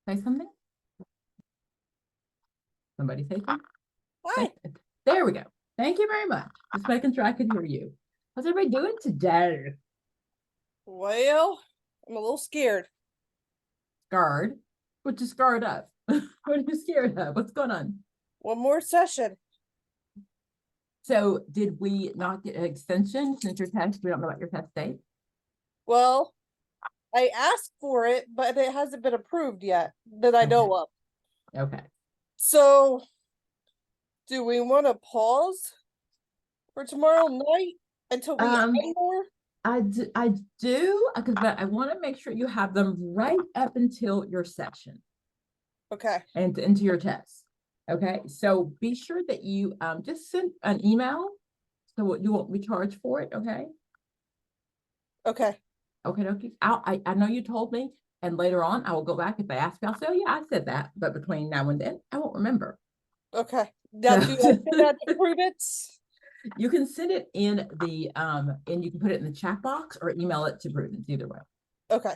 Say something? Somebody say something? Hi. There we go. Thank you very much. Just making sure I could hear you. How's everybody doing today? Well, I'm a little scared. Scarred? What you scarred up? What are you scared of? What's going on? One more session. So did we not get an extension since your test? We don't know about your test date? Well, I asked for it, but it hasn't been approved yet that I know of. Okay. So, do we want to pause for tomorrow night until we add more? I do, because I want to make sure you have them right up until your session. Okay. And into your test. Okay, so be sure that you just send an email so you won't be charged for it. Okay. Okay. Okay. I know you told me, and later on I will go back if they ask me. I'll say, oh yeah, I said that, but between now and then I won't remember. Okay. Now, do I send that to Prudence? You can send it in the and you can put it in the chat box or email it to Prudence, either way. Okay.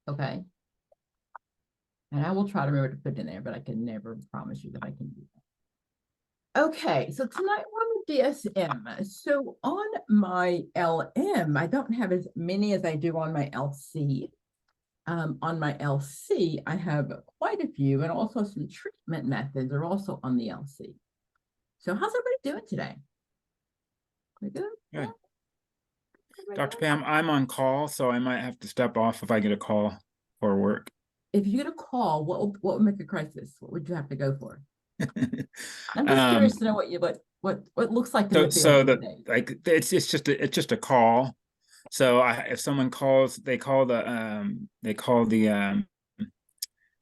Okay. And I will try to remember to put it in there, but I can never promise you that I can do that. Okay, so tonight we're on the DSM. So on my LM, I don't have as many as I do on my LC. On my LC, I have quite a few, and also some treatment methods are also on the LC. So how's everybody doing today? We good? Good. Dr. Pam, I'm on call, so I might have to step off if I get a call for work. If you get a call, what would make a crisis? What would you have to go for? I'm just curious to know what looks like. It's just a call. So if someone calls, they call the I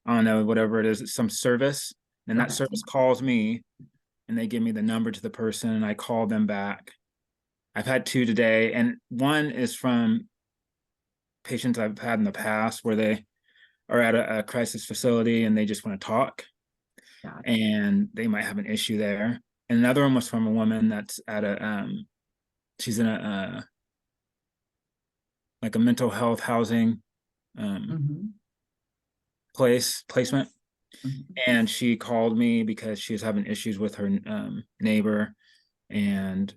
don't know, whatever it is, it's some service, and that service calls me, and they give me the number to the person, and I call them back. I've had 2 today, and one is from patients I've had in the past where they are at a crisis facility and they just want to talk, and they might have an issue there. And another one was from a woman that's at she's in a like a mental health housing placement, and she called me because she was having issues with her neighbor, and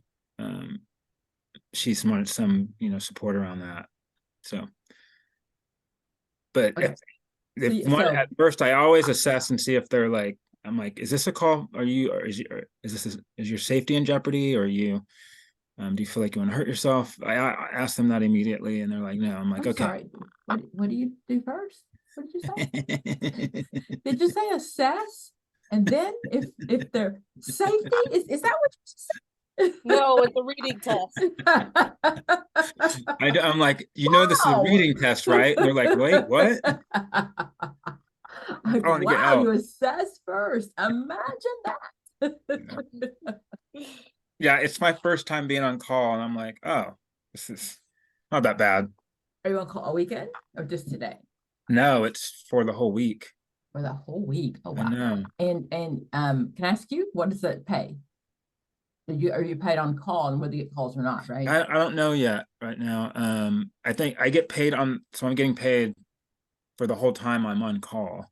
she's wanted some support around that. So, but at first I always assess and see if they're like, I'm like, is this a call? Are you, or is your safety in jeopardy? Or you, do you feel like you want to hurt yourself? I asked them that immediately, and they're like, no. I'm like, okay. Sorry. What do you do first? What did you say? Did you say assess? And then if they're safety, is that what you said? No, it's a reading test. I'm like, this is a reading test, right? And they're like, wait, what? Wow, you assess first. Imagine that. Yeah, it's my first time being on call, and I'm like, oh, this is not that bad. Are you on call all weekend or just today? No, it's for the whole week. For the whole week. Oh wow. I know. And can I ask you, what does that pay? Are you paid on call, and whether you get calls or not, right? I don't know yet right now. I think I get paid so I'm getting paid for the whole time I'm on call.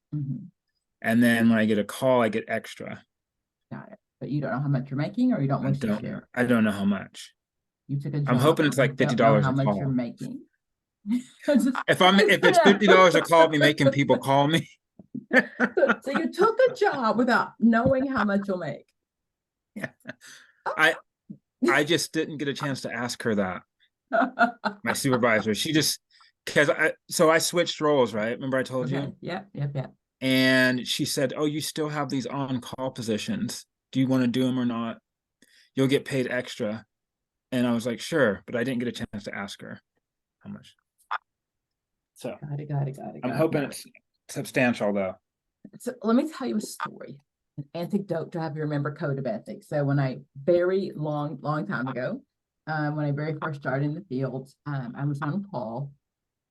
And then when I get a call, I get extra. Got it. But you don't know how much you're making, or you don't want to share? I don't know how much. You took a job. I'm hoping it's like $50 how a much call. You're making. If it's $50 a call, I'll be making people call me. So you took a job without knowing how much you'll make. Yeah. I just didn't get a chance to ask her that. My supervisor, she just, so I switched roles, right? Remember I told you? Yep. And she said, oh, you still have these on-call positions. Do you want to do them or not? You'll get paid extra. And I was like, sure, but I didn't get a chance to ask her how much. So got it. I'm hoping it's substantial though. So let me tell you a story, an anecdote to have you remember code of ethics. So when I very long time ago, when I very first started in the field, I was on call,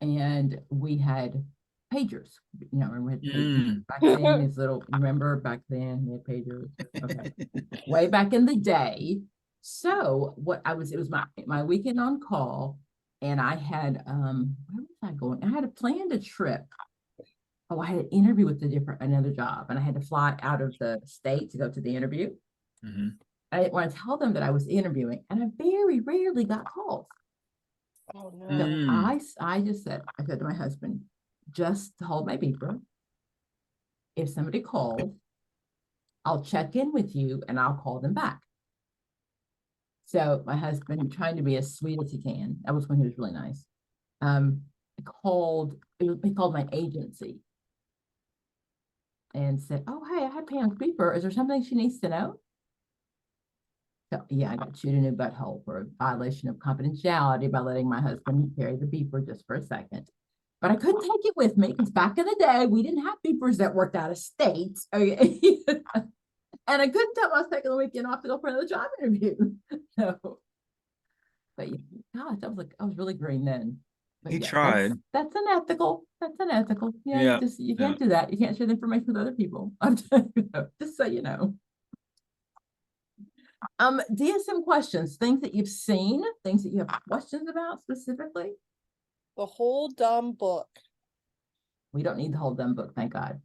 and we had pagers. We had pagers back then. These little, remember back then we had pagers. Okay, way back in the day. So it was my weekend on call, and I had where was I going? I had planned a trip Oh, I had an interview with another job, and I had to fly out of the state to go to the interview. I didn't want to tell them that I was interviewing, and I very rarely got calls. Oh no. So I said to my husband, just hold my beeper. If somebody calls, I'll check in with you and I'll call them back. So my husband, trying to be as sweet as he can, that was when he was really nice, he called my agency and said, oh, hey, I had Pam's beeper. Is there something she needs to know? So yeah, I got chewed a new butthole for a violation of confidentiality by letting my husband carry the beeper just for a second. But I couldn't take it with me because back in the day, we didn't have beepers that worked out of state. Okay. And I couldn't tell I was taking the weekend off to go for another job interview. So, but gosh, I was really green then. But He yeah, tried. That's unethical. That's unethical. Yeah, Yeah. you can't do that. You can't share the information with other people. Just so you know. DSM questions, things that you've seen, things that you have questions about specifically. The whole dumb book. We don't need the whole dumb book, thank God.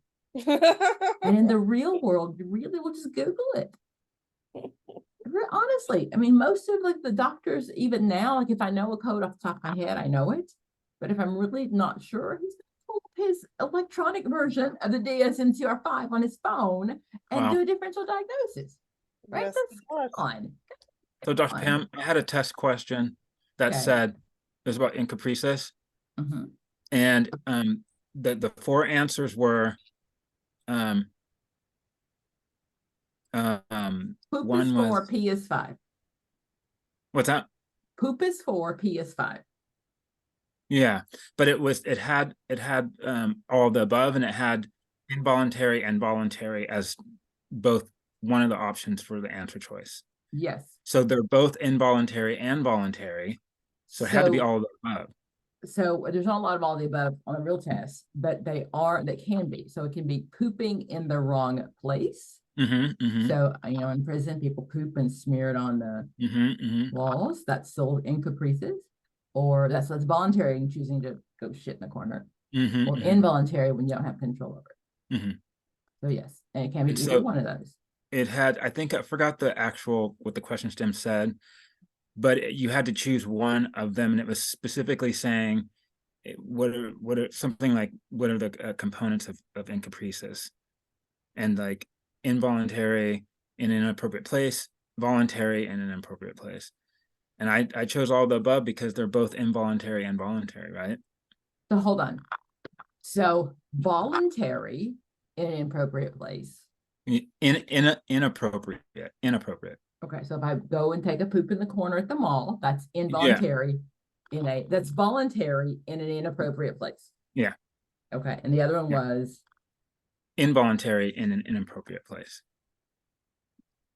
And in the real world, you really will just Google it. Honestly, I mean, most of like the doctors, even now, like if I know a code off the top of my head, I know it. But if I'm really not sure, he's going to pull up his electronic version of the DSM-5 on his phone and do a differential diagnosis. Right? Yes, That's fun. So Dr. Pam, I had a test question that said it was about Encopresis. And the four answers were Poop one is was 4, P is 5. What's that? Poop is 4, P is 5. Yeah, but it had all the above, and it had involuntary and voluntary as both one of the options for the answer choice. Yes. So they're both involuntary and voluntary. So it had to be all of the above. So there's not a lot of all the above on a real test, but they can be. So it can be pooping in the wrong place. So, in prison, people poop and smear it on the walls. That's still Encopresis. Or that's voluntary and choosing to go shit in the corner. Or involuntary when you don't have control over it. So yes, and it can be either one of those. It had, I think I forgot what the question stem said, but you had to choose one of them, and it was specifically saying what are something like what are the components of Encopresis, and like involuntary in an appropriate place, voluntary in an appropriate place. And I chose all the above because they're both involuntary and voluntary, right? So hold on. So voluntary in an appropriate place. Inappropriate. Okay, so if I go and take a poop in the corner at the mall, that's involuntary that's voluntary in an inappropriate place. Yeah. Okay, and the other one was involuntary in an inappropriate place.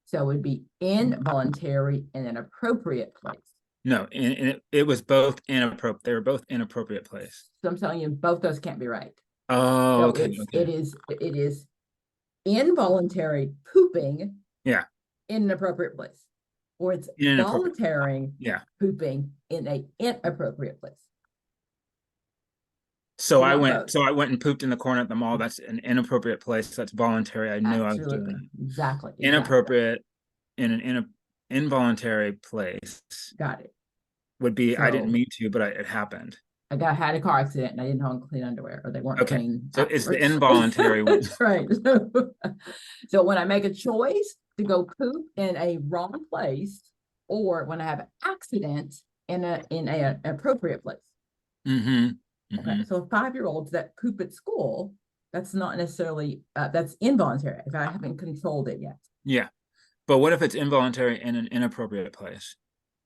So it would be involuntary in an appropriate place. No, it was both inappropriate. They were both inappropriate place. So I'm telling you, both those can't be right. Oh, so okay. It is involuntary pooping. Yeah. In an appropriate place, or it's voluntary. Yeah. Pooping in an inappropriate place. So I went and pooped in the corner at the mall. That's an inappropriate place. That's voluntary. I knew I was doing it. Exactly. Inappropriate in an involuntary place. Got it. Would be I didn't mean to, but it happened. I had a car accident and I didn't have clean underwear, or they weren't clean. So it's the involuntary one. That's right. So when I make a choice to go poop in a wrong place, or when I have an accident in a appropriate place. Okay, so 5-year-olds that poop at school, that's not necessarily that's involuntary if I haven't controlled it yet. Yeah, but what if it's involuntary in an inappropriate place?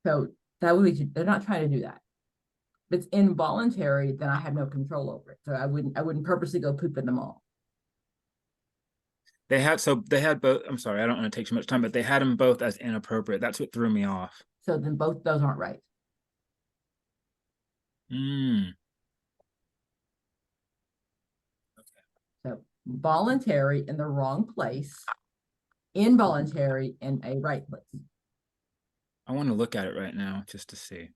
So that would be, they're not trying to do that. If it's involuntary, then I have no control over it. So I wouldn't purposely go poop in the mall. They had both. I'm sorry, I don't want to take too much time, but they had them both as inappropriate. That's what threw me off. So then both those aren't right. So voluntary in the wrong place, involuntary in a right place. I want to look at it right now just to see.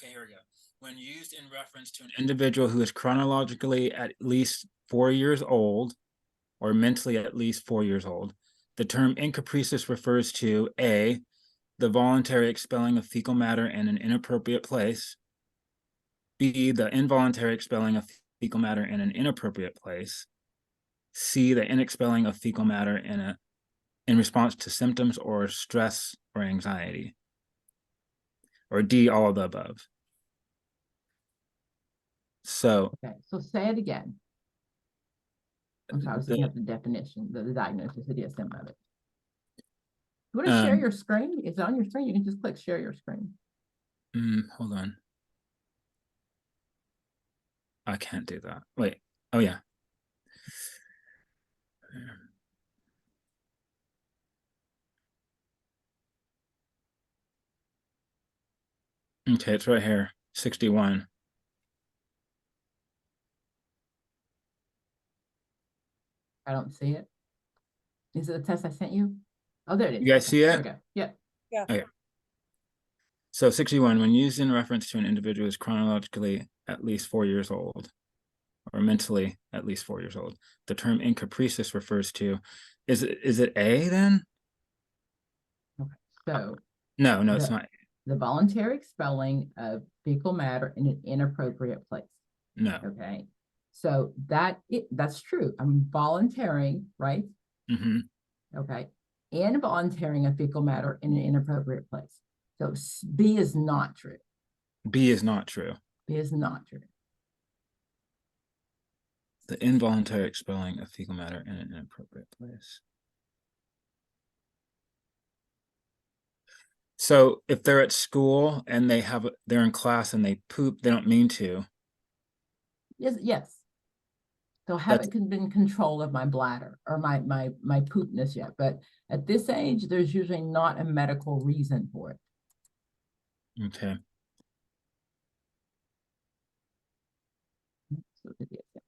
Okay, here we go. When used in reference to an individual who is chronologically at least 4 years old or mentally at least 4 years old, the term encopresis refers to A, the voluntary expelling of fecal matter in an inappropriate place, B, the involuntary expelling of fecal matter in an inappropriate place, C, the inexpelling of fecal matter in response to symptoms or stress or anxiety, or D, all of the above. So, Okay, so say it again. I'm sorry, I was looking up the definition, the diagnosis, the DSM of it. You want to share your screen? It's on your screen. You can just click share your screen. Hold on. I can't do that. Wait. Oh, yeah. Okay, it's right here. 61. I don't see it. Is it the test I sent you? Oh, there it is. You guys see There it? we go. Yeah. Yeah. Okay. So 61, when used in reference to an individual who is chronologically at least 4 years old or mentally at least 4 years old, the term encopresis refers to, is it A then? Okay. So No, it's not. the voluntary expelling of fecal matter in an inappropriate place. No. Okay. So that's true. I'm volunteering, right? Mm-hmm. Okay. Involunteering of fecal matter in an inappropriate place. So B is not true. B is not true. B is not true. The involuntary expelling of fecal matter in an inappropriate place. So if they're at school and they're in class and they poop, they don't mean to. Yes. So I haven't been control of my bladder or my poopness yet, but at this age, there's usually not a medical reason for it. Okay. So the DSM.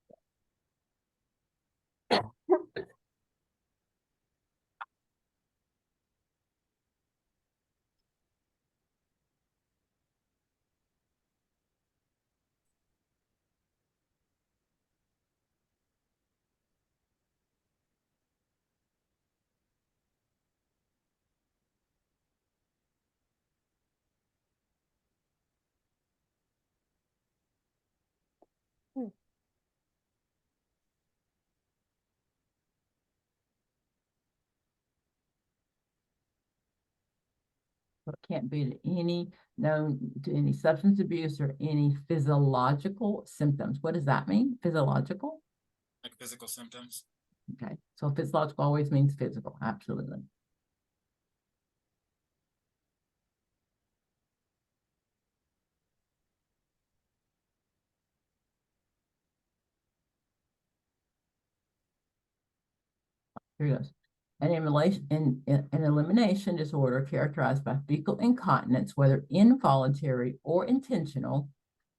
So it can't be known to any substance abuse or any physiological symptoms. What does that mean? Physiological? Like physical symptoms? Okay. So physiological always means physical. Absolutely. Here it goes. An elimination disorder characterized by fecal incontinence, whether involuntary or intentional,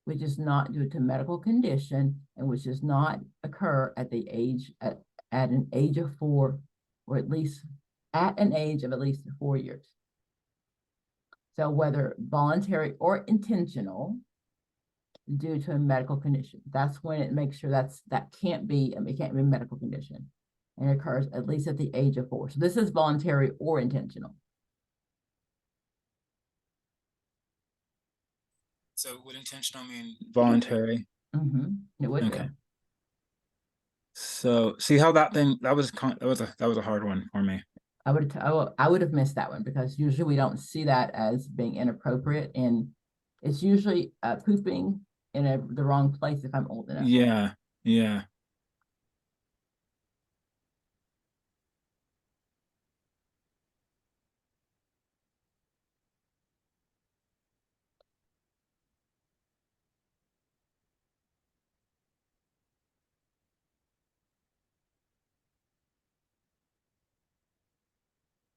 which is not due to medical condition and which does not occur at an age of 4, or at least at an age of at least 4 years. So whether voluntary or intentional due to a medical condition, that's when it makes sure that can't be, it can't be a medical condition. And it occurs at least at the age of 4. So this is voluntary or intentional. So would intentional mean voluntary? It would Okay. be. So see how that was a hard one for me. I would have missed that one because usually we don't see that as being inappropriate, and it's usually pooping in the wrong place if I'm old enough. Yeah. Yeah.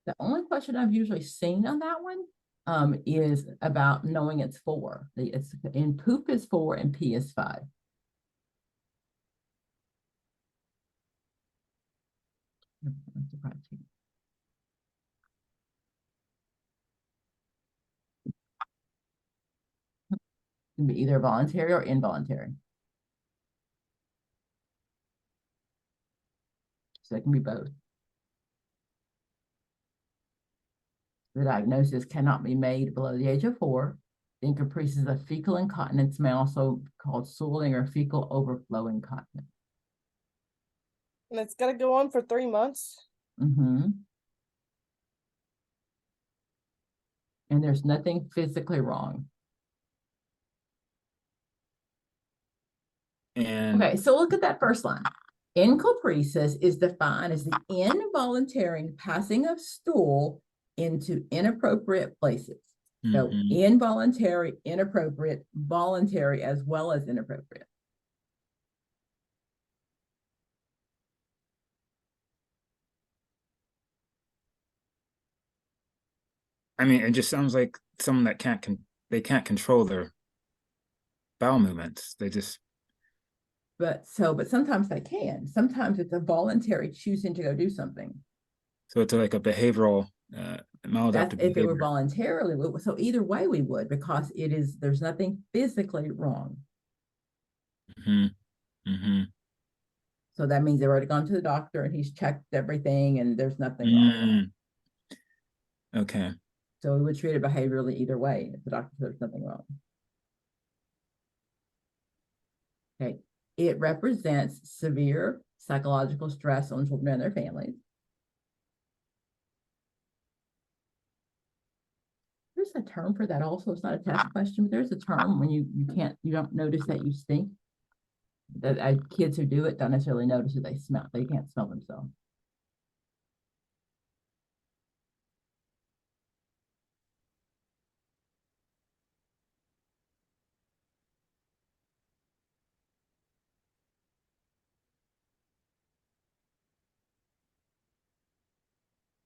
The only question I've usually seen on that one is about knowing it's 4. It's in poop is 4 and pee is 5. can be either voluntary or involuntary. So it can be both. The diagnosis cannot be made below the age of 4. The Encopresis of fecal incontinence may also be called stooling or fecal overflow incontinence. And it's got to go on for 3 months. Mm-hmm. And there's nothing physically wrong. And okay, so look at that first line. Encopresis is defined as the involuntary passing of stool into inappropriate places. So involuntary, inappropriate, voluntary, as well as inappropriate. I mean, it just sounds like someone that they can't control their bowel movements. They just. But sometimes they can. Sometimes it's a voluntary choosing to go do something. So it's like a behavioral maladaptive That's if behavior. it were voluntarily. So either way we would, because there's nothing physically wrong. So that means they've already gone to the doctor and he's checked everything and there's nothing wrong. Okay. So we would treat it behaviorally either way if the doctor says there's nothing wrong. Okay. It represents severe psychological stress on children and their families. There's a term for that also. It's not a test question, but there's a term when you don't notice that you stink. That kids who do it don't necessarily notice that they can't smell themselves.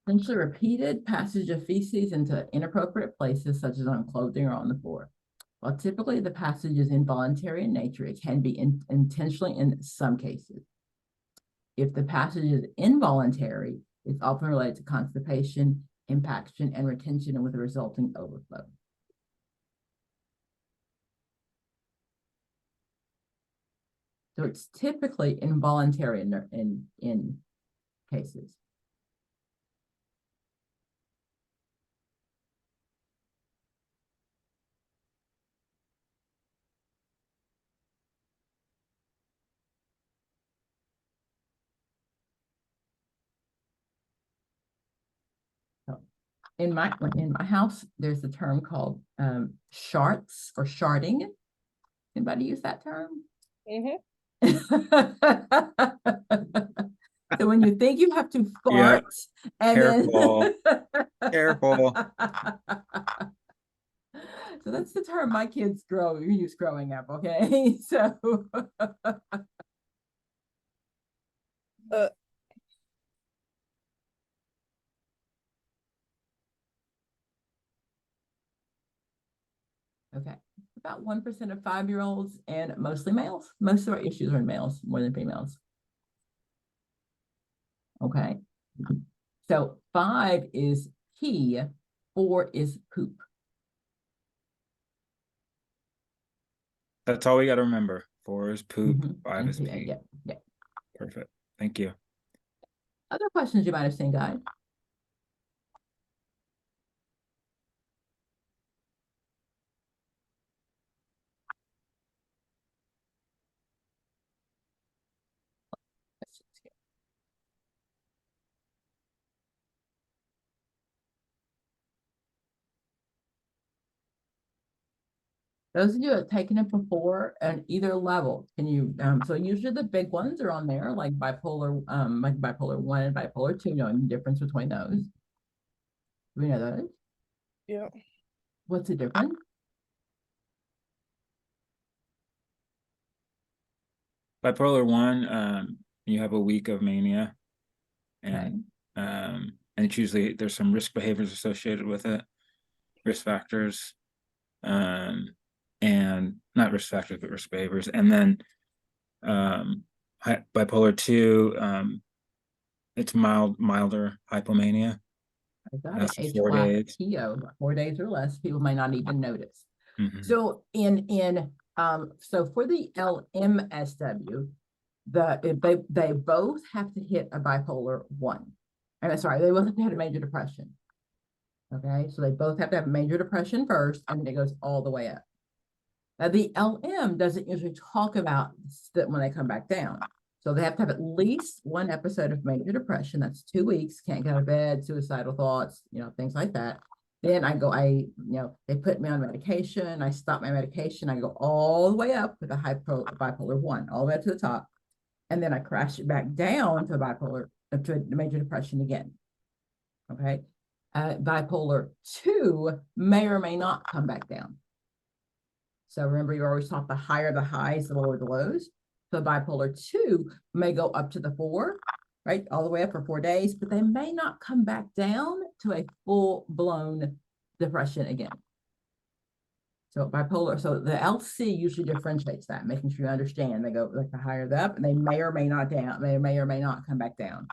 Essentially repeated passage of feces into inappropriate places, such as on clothing or on the floor. While typically the passage is involuntary in nature, it can be intentionally in some cases. If the passage is involuntary, it's often related to constipation, impaction, and retention, and with a resulting overflow. So it's typically involuntary in cases. In my house, there's a term called sharts or sharting. Anybody use that term? So when you think you have to fart, and careful, careful. So that's the term my kids use growing up. Okay, so. Okay, about 1% of 5-year-olds and mostly males. Most of our issues are in males more than females. Okay, so 5 is pee, 4 is poop. That's all we got to remember. 4 is poop, 5 is pee. Yeah. Perfect. Thank you. Other questions you might have seen, guys? Those of you that have taken it before at either level, can you, so usually the big ones are on there, like bipolar 1 and bipolar 2, knowing the difference between those. Do we know those? Yeah. What's the difference? Bipolar 1, you have a week of mania, and it's usually there's some risk behaviors associated with it, risk factors, and not risk factors but risk behaviors. And then bipolar 2, it's milder hypomania. I got That's it. 4 days. HYPO, 4 days or less. People may not even notice. So so for the LMSW, they both have to hit a bipolar 1. I'm sorry, they both have to hit a major depression. Okay, so they both have to have major depression first, and it goes all the way up. Now, the LM doesn't usually talk about that when they come back down. So they have to have at least 1 episode of major depression. That's 2 weeks, can't get out of bed, suicidal thoughts, things like that. Then they put me on medication. I stop my medication. I go all the way up with a bipolar 1, all the way up to the top. And then I crash it back down to to major depression again. Okay. Bipolar 2 may or may not come back down. So remember, you always taught the higher the highs, the lower the lows. So bipolar 2 may go up to the 4, right? All the way up for 4 days, but they may not come back down to a full-blown depression again. So bipolar, so the LC usually differentiates that, making sure you understand. They go like the higher the up, and they may or may not may or may not come back down.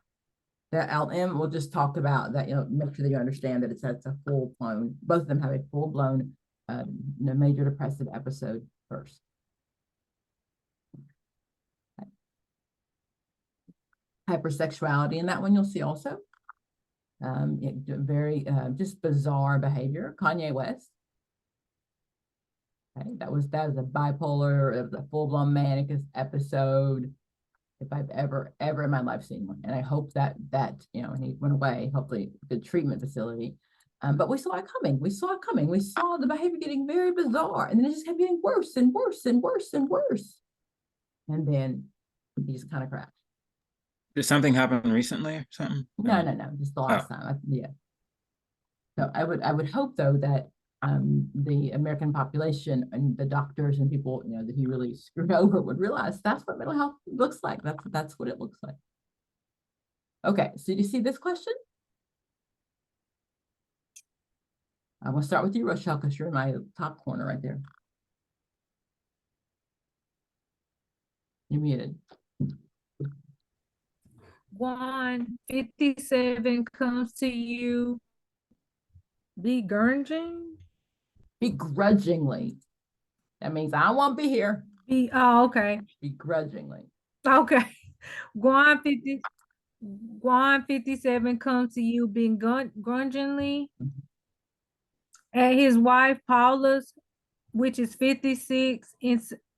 The LM will just talk about that, make sure that you understand that it's a full-blown, both of them have a full-blown major depressive episode first. Okay. Hypersexuality in that one you'll see also. Very just bizarre behavior. Kanye West. Okay, that was a bipolar, it was a full-blown manic episode. If I've ever in my life seen one, and I hope that and he went away, hopefully the treatment facility. But we saw it coming. We saw the behavior getting very bizarre, and then it just kept getting worse and worse and worse and worse. And then he just kind of crashed. Did something happen recently or something? No, just the last time. Yeah. So I would hope though that the American population and the doctors and people that he really screwed over would realize that's what mental health looks like. That's what it looks like. Okay, so do you see this question? I'm gonna start with you, Rochelle, because you're in my top corner right there. You're muted. 157 comes to you begrudgingly. That means I won't be here. Okay. Begrudgingly. Okay. 157 comes to you begrudgingly. At his wife Paula's, which is 56,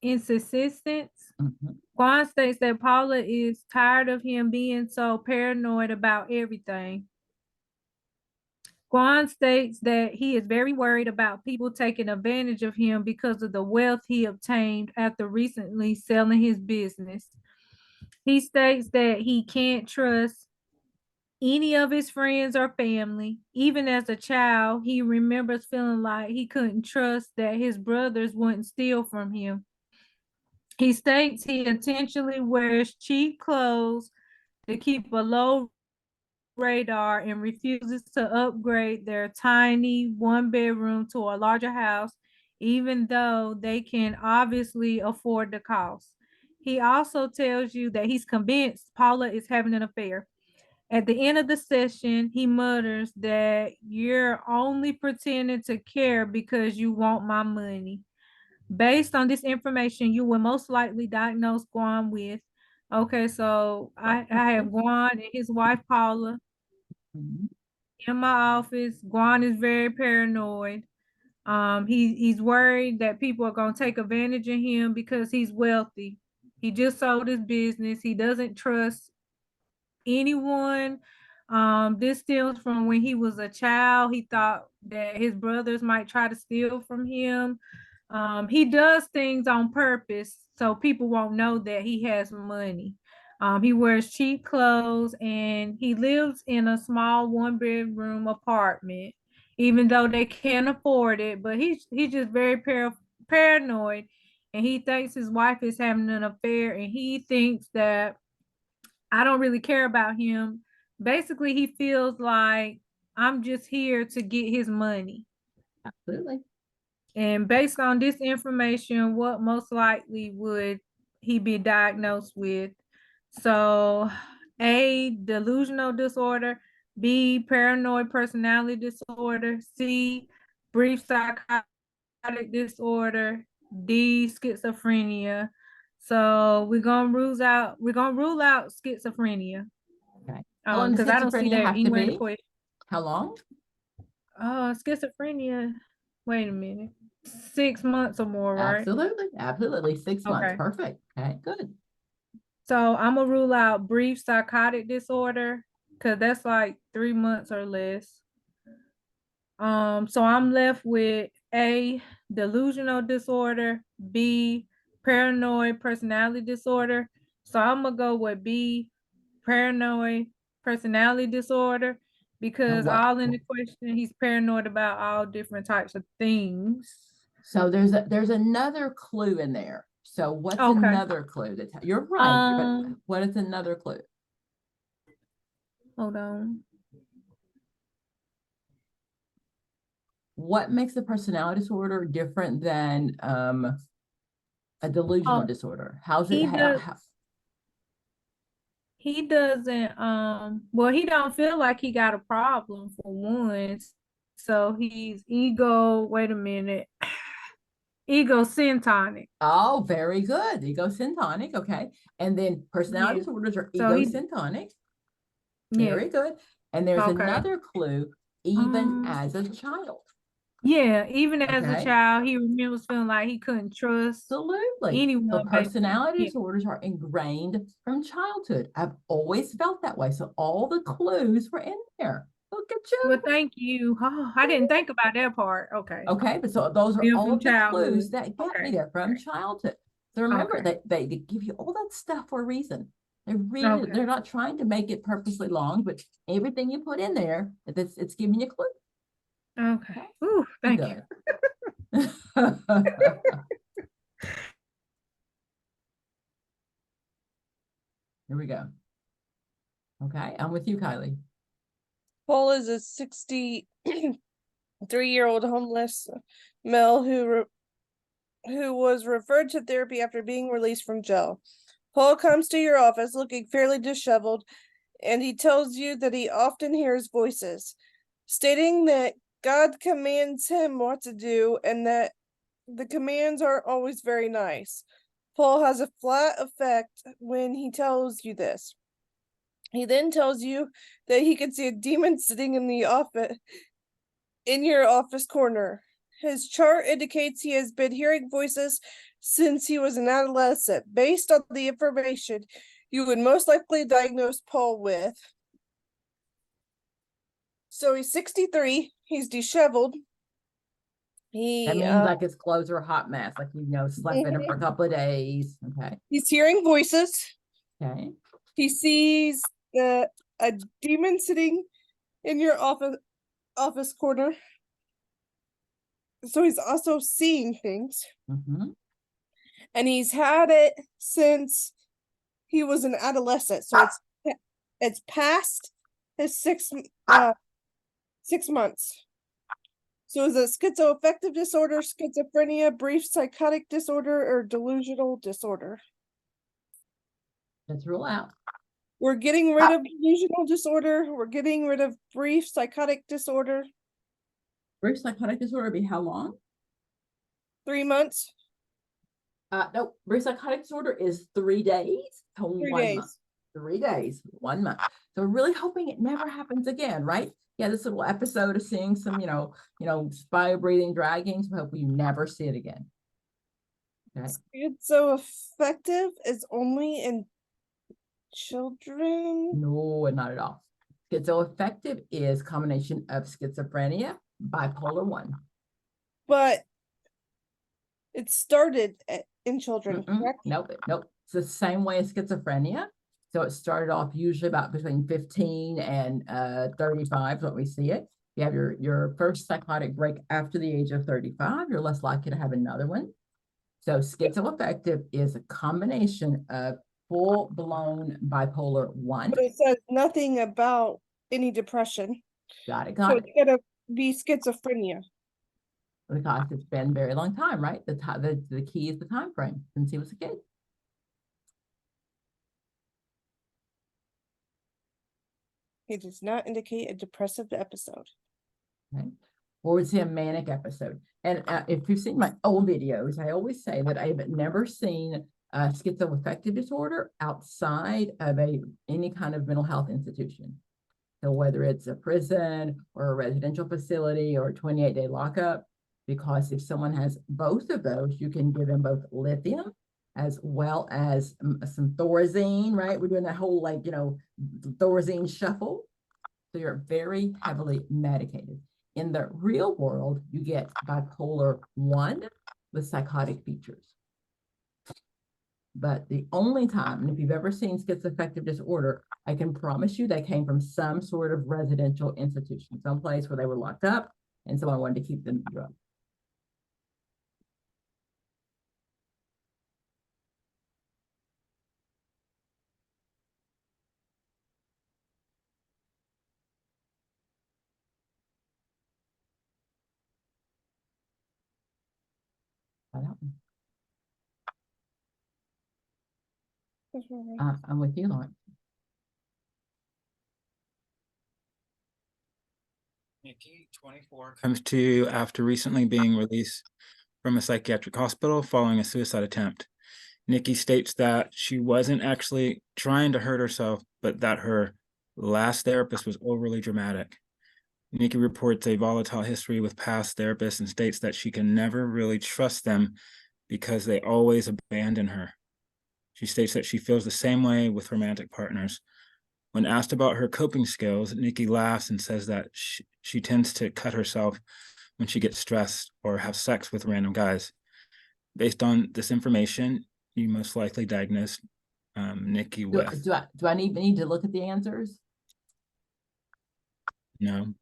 insistence. Juan states that Paula is tired of him being so paranoid about everything. Juan states that he is very worried about people taking advantage of him because of the wealth he obtained after recently selling his business. He states that he can't trust any of his friends or family. Even as a child, he remembers feeling like he couldn't trust that his brothers wouldn't steal from him. He states he intentionally wears cheap clothes to keep a low radar and refuses to upgrade their tiny 1-bedroom to a larger house, even though they can obviously afford the cost. He also tells you that he's convinced Paula is having an affair. At the end of the session, he mutters that you're only pretending to care because you want my money. Based on this information, you will most likely diagnose Guan with. Okay, so I have Guan and his wife Paula in my office. Guan is very paranoid. He's worried that people are going to take advantage of him because he's wealthy. He just sold his business. He doesn't trust anyone. This stems from when he was a child. He thought that his brothers might try to steal from him. He does things on purpose so people won't know that he has money. He wears cheap clothes and he lives in a small 1-bedroom apartment, even though they can't afford it. But he's just very paranoid, and he thinks his wife is having an affair, and he thinks that I don't really care about him. Basically, he feels like I'm just here to get his money. Absolutely. And based on this information, what most likely would he be diagnosed with? So, A, delusional disorder, B, paranoid personality disorder, C, brief psychotic disorder, D, schizophrenia. So we're gonna rule out schizophrenia. Okay. How long does Because I don't see schizophrenia that have to anywhere in the be? question. How long? Schizophrenia. Wait a minute. 6 months or more, right? Absolutely. Absolutely. 6 months. Okay. Perfect. Okay, good. So I'm gonna rule out brief psychotic disorder because that's like 3 months or less. So I'm left with A, delusional disorder, B, paranoid personality disorder. So I'm gonna go with B, paranoid personality disorder, because what- all in the question, he's paranoid about all different types of things. So there's another clue in there. So what's Okay. another clue? You're right, but Um, what is another clue? Hold on. What makes a personality disorder different than a delusional disorder? How's it? He doesn't well, he don't feel like he got a problem for one. So he's egocentric. Oh, very good. Egocentric. Okay. And then personality Yeah. disorders are So he egocentric. yeah. Very good. And there's Okay. another clue, even Um, as a child. Yeah, even as a Okay. child, he remembers feeling like he couldn't trust Absolutely. anyone. So personality Yeah. disorders are ingrained from childhood. I've always felt that way. So all the clues were in there. Look at you. Well, thank you. Oh, I didn't think about that part. Okay. Okay, but so those are Being all from of the clues childhood. that get me Okay. there from childhood. So remember Okay. that they give you all that stuff for a reason. Okay. They're not trying to make it purposely long, but everything you put in there, it's giving you a clue. Okay. Ooh, thank you. Here we go. Okay, I'm with you, Kylie. Paul is a 63-year-old homeless male who was referred to therapy after being released from jail. Paul comes to your office looking fairly disheveled, and he tells you that he often hears voices, stating that God commands him what to do and that the commands aren't always very nice. Paul has a flat effect when he tells you this. He then tells you that he can see a demon sitting in your office corner. His chart indicates he has been hearing voices since he was an adolescent. Based on the information, you would most likely diagnose Paul with. So he's 63. He's disheveled. That means like his clothes are a hot mess, like slept in it for a couple of days. Okay. He's hearing voices. Okay. He sees a demon sitting in your office corner. So he's also seeing things. Mm-hmm. And he's had it since he was an adolescent. So it's past his 6 months. So is it schizoaffective disorder, schizophrenia, brief psychotic disorder, or delusional disorder? Let's rule out. We're getting rid of delusional disorder. We're getting rid of brief psychotic disorder. Brief psychotic disorder be how long? 3 months. No, brief psychotic disorder is 3 days to 3 1 days. month. 3 days, 1 month. So we're really hoping it never happens again, right? Yeah, this little episode of seeing some, fire breathing, dragging. So hope we never see it again. Okay. Schizoaffective is only in children? No, not at all. Schizoaffective is combination of schizophrenia, bipolar 1. But it started in children, correct? Nope. It's the same way as schizophrenia. So it started off usually about between 15 and 35 is what we see it. You have your first psychotic break after the age of 35, you're less likely to have another one. So schizoaffective is a combination of full-blown bipolar 1. But it says nothing about any depression. Got it. So it's gonna be schizophrenia. Because it's been a very long time, right? The key is the time frame since he was a kid. It does not indicate a depressive episode. Okay. or would see a manic episode. And if you've seen my old videos, I always say that I've never seen schizoaffective disorder outside of any kind of mental health institution. So whether it's a prison or a residential facility or a 28-day lockup, because if someone has both of those, you can give them both lithium as well as some Thorazine, right? We're doing that whole Thorazine shuffle. So you're very heavily medicated. In the real world, you get bipolar 1 with psychotic features. But the only time, and if you've ever seen schizoaffective disorder, I can promise you they came from some sort of residential institution, someplace where they were locked up and someone wanted to keep them drugged. I'm with you, Lauren. Nikki, 24, comes to you after recently being released from a psychiatric hospital following a suicide attempt. Nikki states that she wasn't actually trying to hurt herself, but that her last therapist was overly dramatic. Nikki reports a volatile history with past therapists and states that she can never really trust them because they always abandon her. She states that she feels the same way with romantic partners. When asked about her coping skills, Nikki laughs and says that she tends to cut herself when she gets stressed or have sex with random guys. Based on this information, you most likely diagnosed Nikki with. Do I need to look at the answers? No.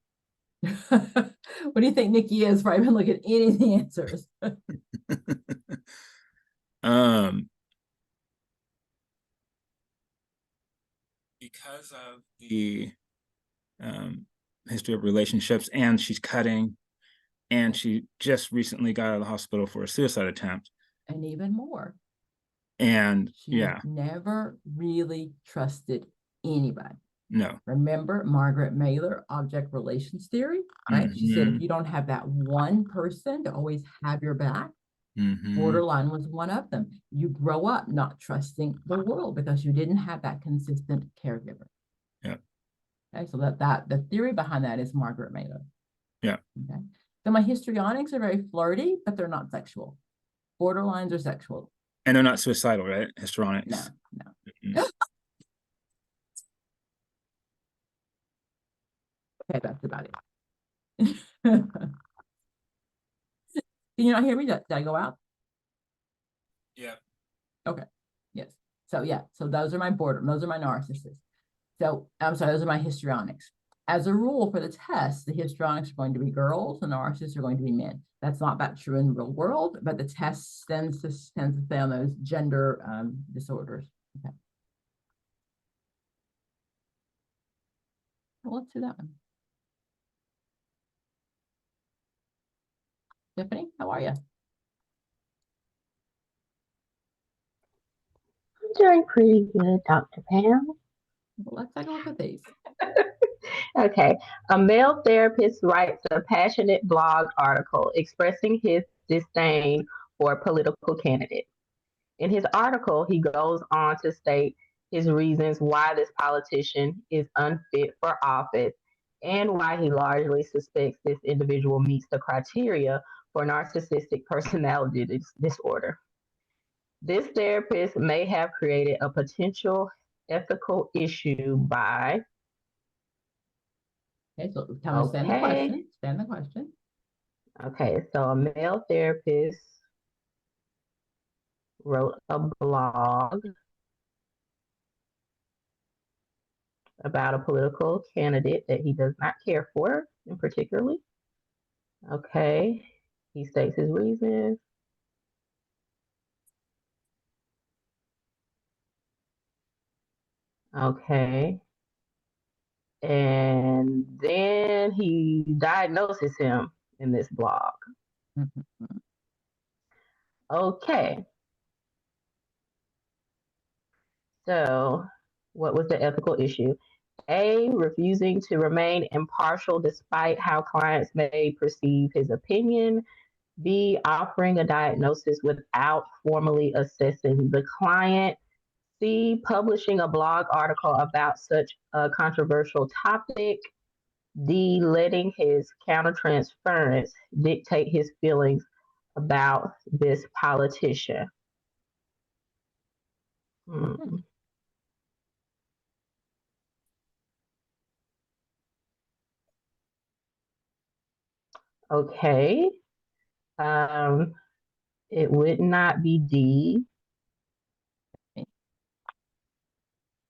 What do you think Nikki is before I even look at any of the answers? Because of the history of relationships, and she's cutting, and she just recently got out of the hospital for a suicide attempt. And even more. And she yeah. Never really trusted anybody. No. Remember Margaret Mailer, object relations theory, right? She said, if you don't have that one person to always have your back, borderline was one of them. You grow up not trusting the world because you didn't have that consistent caregiver. Yeah. Okay, so the theory behind that is Margaret Mailer. Yeah. Okay. So my histrionics are very flirty, but they're not sexual. Borderlines are sexual. And they're not suicidal, right? Histrionics. No. Okay, that's about it. Can you not hear me? Did I go out? Yeah. Okay. Yes. So yeah. So those are my narcissists. So I'm sorry, those are my histrionics. As a rule for the test, the histrionics are going to be girls and the narcissists are going to be men. That's not that true in the real world, but the test tends to stay on those gender disorders. Okay. Well, let's do that one. Tiffany, how are you? I'm doing pretty good, Dr. Pam. Well, let's take a look at these. Okay. A male therapist writes a passionate blog article expressing his disdain for a political candidate. In his article, he goes on to state his reasons why this politician is unfit for office and why he largely suspects this individual meets the criteria for narcissistic personality disorder. This therapist may have created a potential ethical issue by. Okay, so tell me, stand the question. Stand the question. Okay, so a male therapist wrote a blog about a political candidate that he does not care for in particularly. Okay, he states his reasons. Okay. And then he diagnoses him in this blog. Okay. So, what was the ethical issue? A, refusing to remain impartial despite how clients may perceive his opinion. B, offering a diagnosis without formally assessing the client. C, publishing a blog article about such a controversial topic. D, letting his countertransference dictate his feelings about this politician. Okay. It would not be D.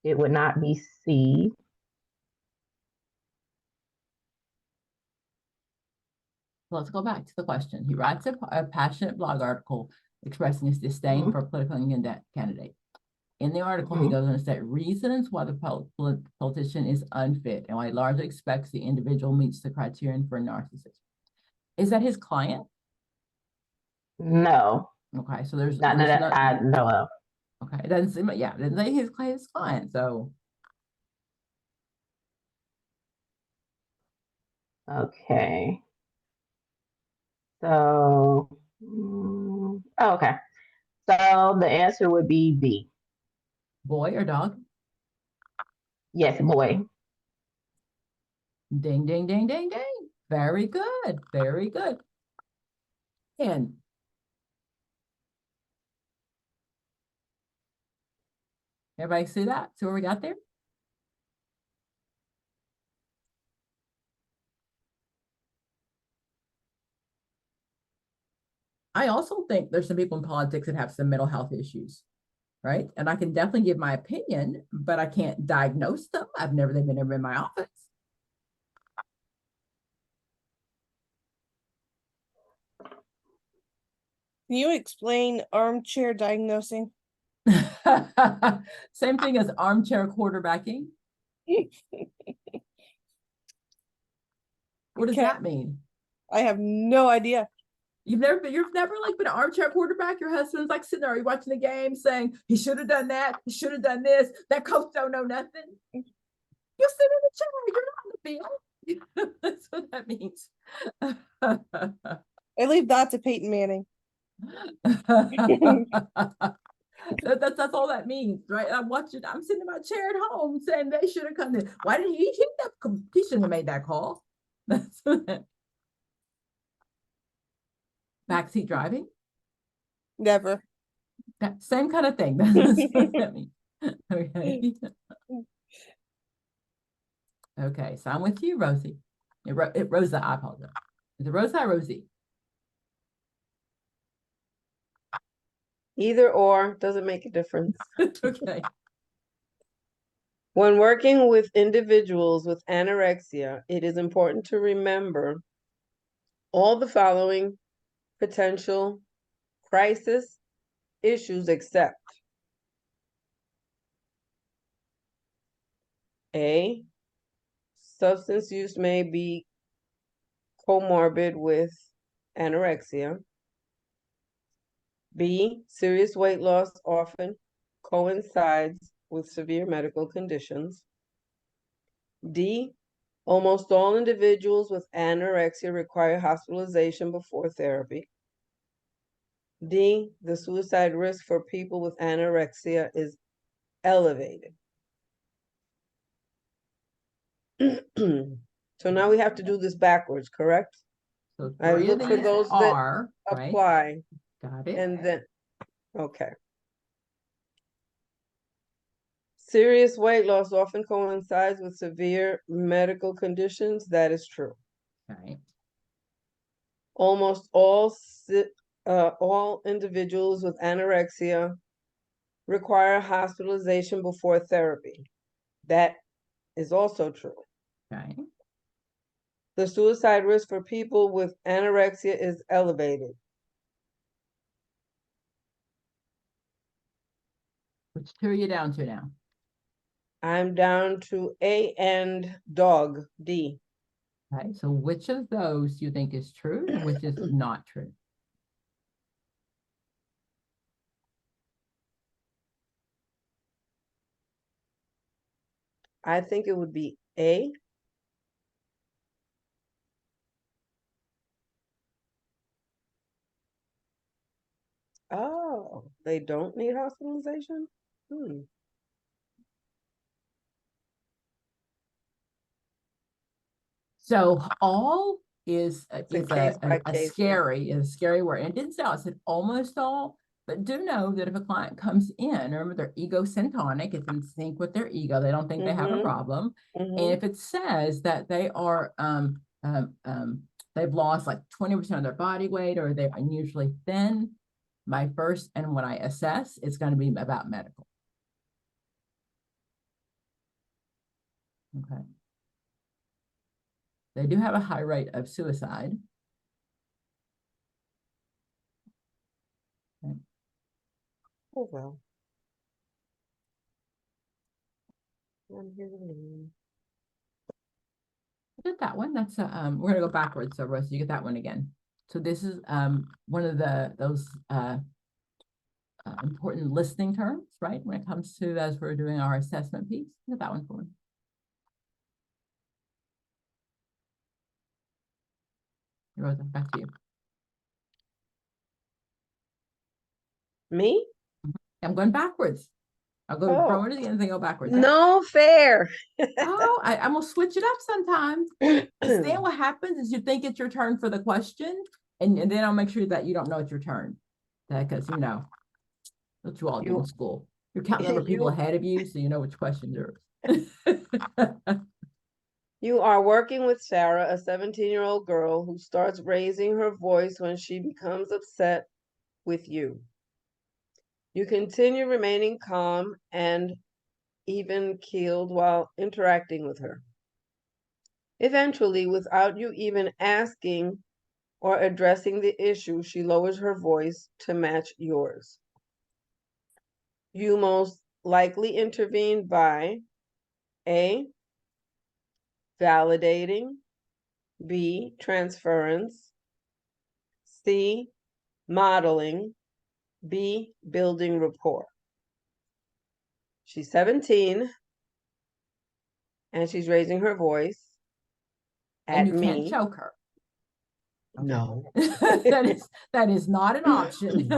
It would not be C. Let's go back to the question. He writes a passionate blog article expressing his disdain for a political candidate. In the article, he goes on to state reasons why the politician is unfit and why he largely expects the individual meets the criterion for narcissism. Is that his client? No. Okay, so there's not that I know of. Okay, it doesn't seem, yeah, it doesn't say his client, so. Okay. So, okay. So the answer would be B. Boy or dog? Yes, boy. Ding, ding, ding, ding, ding. Very good, very good. And everybody see that? See where we got there? I also think there's some people in politics that have some mental health issues, right? And I can definitely give my opinion, but I can't diagnose them. They've never been in my office. Can you explain armchair diagnosing? Same thing as armchair quarterbacking. What does that mean? I have no idea. You've never like been an armchair quarterback. Your husband's like sitting there, are you watching the game saying he should have done that, he should have done this, that coach don't know nothing. You sit in the chair, you're not on the field. That's what that means. I leave that to Peyton Manning. That's all that means, right? I'm sitting in my chair at home saying they should have come in. Why didn't he shouldn't have made that call? That's what backseat driving? Never. That same kind of thing. That's what that means. Okay. Okay, so I'm with you, Rosie. Rosa, I apologize. Is it Rosa or Rosie? Either or doesn't make a difference. Okay. When working with individuals with anorexia, it is important to remember all the following potential crisis issues except A, substance use may be comorbid with anorexia. B, serious weight loss often coincides with severe medical conditions. D, almost all individuals with anorexia require hospitalization before therapy. D, the suicide risk for people with anorexia is elevated. So now we have to do this backwards, correct? So I three of look for these those are, that right? apply, Got it. and then, okay. Serious weight loss often coincides with severe medical conditions. That is true. Okay. Almost all individuals with anorexia require hospitalization before therapy. That is also true. Okay. The suicide risk for people with anorexia is elevated. Which two are you down to now? I'm down to A and dog, D. Okay, so which of those do you think is true and which is not true? I think it would be A. Oh, they don't need hospitalization? So all is It's a is case by a case. scary word. And it didn't say all, it said almost all, but do know that if a client comes in, remember they're egocentric, it's in sync with their ego, they don't think they have a problem. And if it says that they are they've lost like 20% of their body weight, or they're unusually thin, my first, and when I assess, it's going to be about medical. Okay. They do have a high rate of suicide. Okay. Oh, well. I'm here to learn. I did that one. That's we're gonna go backwards, so Rosa, you get that one again. So this is one of those important listening terms, right? When it comes to, as we're doing our assessment piece. Get that one for me. Rosa, back to you. Me? I'm going backwards. I'll go forward to the end, then go backwards. No fair. Oh, I'm gonna switch it up sometimes. Then what happens is you think it's your turn for the question, and then I'll make sure that you don't know it's your turn. Because you know, what you all do in school. You're counting the number of people ahead of you, so you know which questions are. You are working with Sarah, a 17-year-old girl who starts raising her voice when she becomes upset with you. You continue remaining calm and even-keeled while interacting with her. Eventually, without you even asking or addressing the issue, she lowers her voice to match yours. You most likely intervene by A, validating, B, transference, C, modeling, B, building rapport. She's 17 and she's raising her voice at And you me. can't choke her. Okay. No. that is not an option.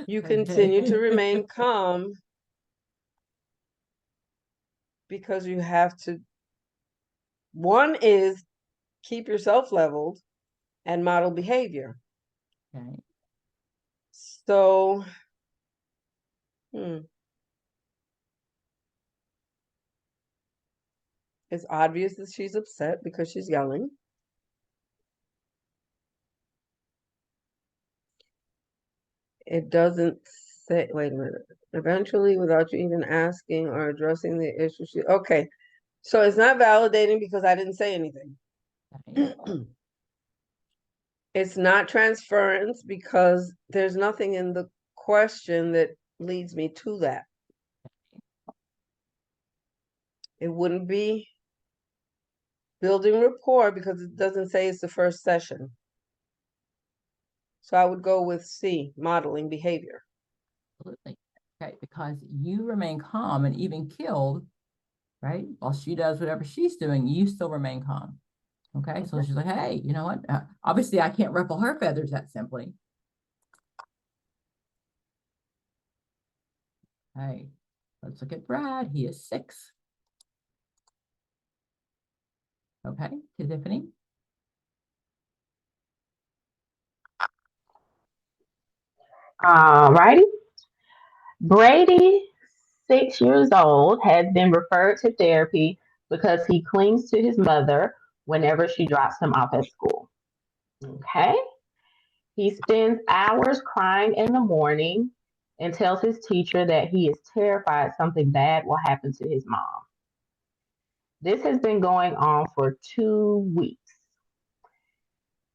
You continue to remain calm because you have to. One is keep yourself leveled and model behavior. Okay. So, it's obvious that she's upset because she's yelling. It doesn't say, wait a minute. Eventually, without you even asking or addressing the issue. Okay. So it's not validating because I didn't say anything. Okay. It's not transference because there's nothing in the question that leads me to that. It wouldn't be building rapport because it doesn't say it's the first session. So I would go with C, modeling behavior. Absolutely. Okay, because you remain calm and even keeled, right? While she does whatever she's doing, you still remain calm. Okay, so she's like, hey, you know what? Obviously, I can't ruffle her feathers that simply. Hey, let's look at Brad. He is 6. Okay, Tiffany. All righty. Brady, 6 years old, has been referred to therapy because he clings to his mother whenever she drops him off at school. Okay. He spends hours crying in the morning and tells his teacher that he is terrified something bad will happen to his mom. This has been going on for 2 weeks.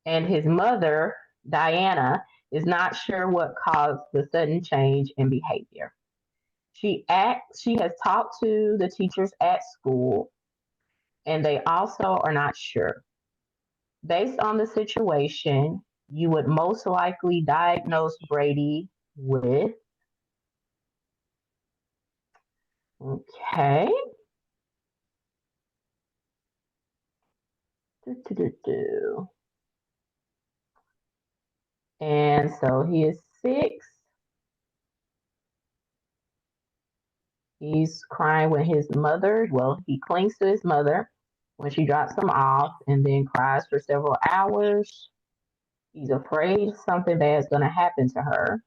And his mother, Diana, is not sure what caused the sudden change in behavior. She has talked to the teachers at school, and they also are not sure. Based on the situation, you would most likely diagnose Brady with, okay, And so he is 6. He's crying when his mother, well, he clings to his mother when she drops him off and then cries for several hours. He's afraid something bad is going to happen to her.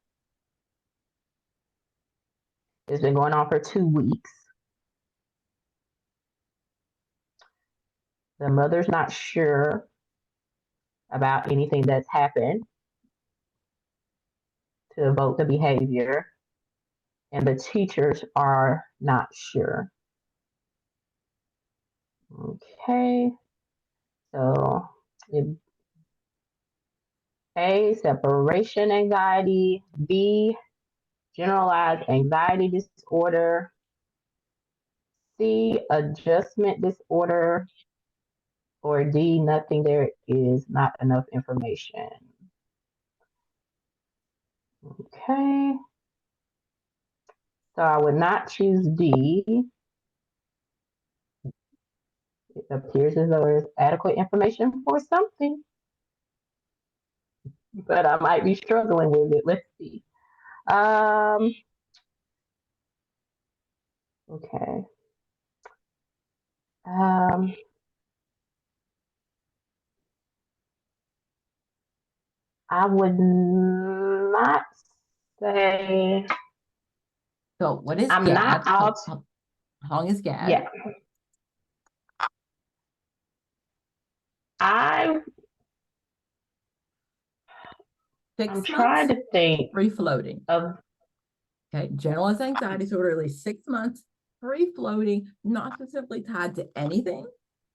It's been going on for 2 weeks. The mother's not sure about anything that's happened to evoke the behavior, and the teachers are not sure. Okay, so A, separation anxiety, B, generalized anxiety disorder, C, adjustment disorder, or D, nothing, there is not enough information. Okay, so I would not choose D. It appears as though there's adequate information for something, but I might be struggling with it. Let's see. Okay. I would not say. So what is I'm GAD? not out. How long is GAD? Yeah. I'm 6 months? trying to think Free floating. of. Okay, generalized anxiety disorder, at least 6 months, free floating, not specifically tied to anything.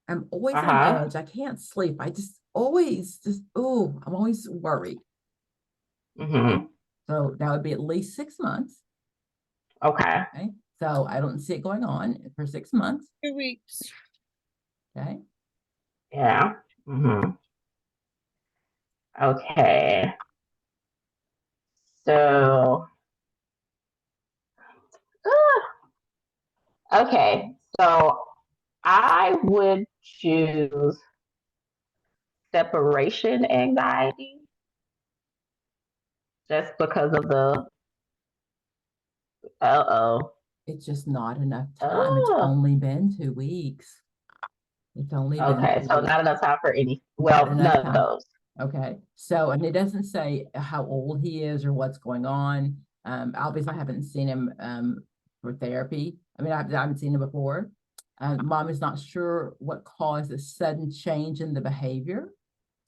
I'm always on edge. I can't sleep. I just always I'm always worried. So that would be at least 6 months. Okay. Okay. So I don't see it going on for 6 months. 2 weeks. Okay. Yeah. Okay. So. Okay. So I would choose separation anxiety just because of the It's just not enough time. It's only been 2 weeks. It's only been okay, 2 so weeks. not enough time for any, well, none of those. Okay, so, and it doesn't say how old he is or what's going on. Obviously I haven't seen him for therapy. I mean, I haven't seen him before. Mom is not sure what caused a sudden change in the behavior.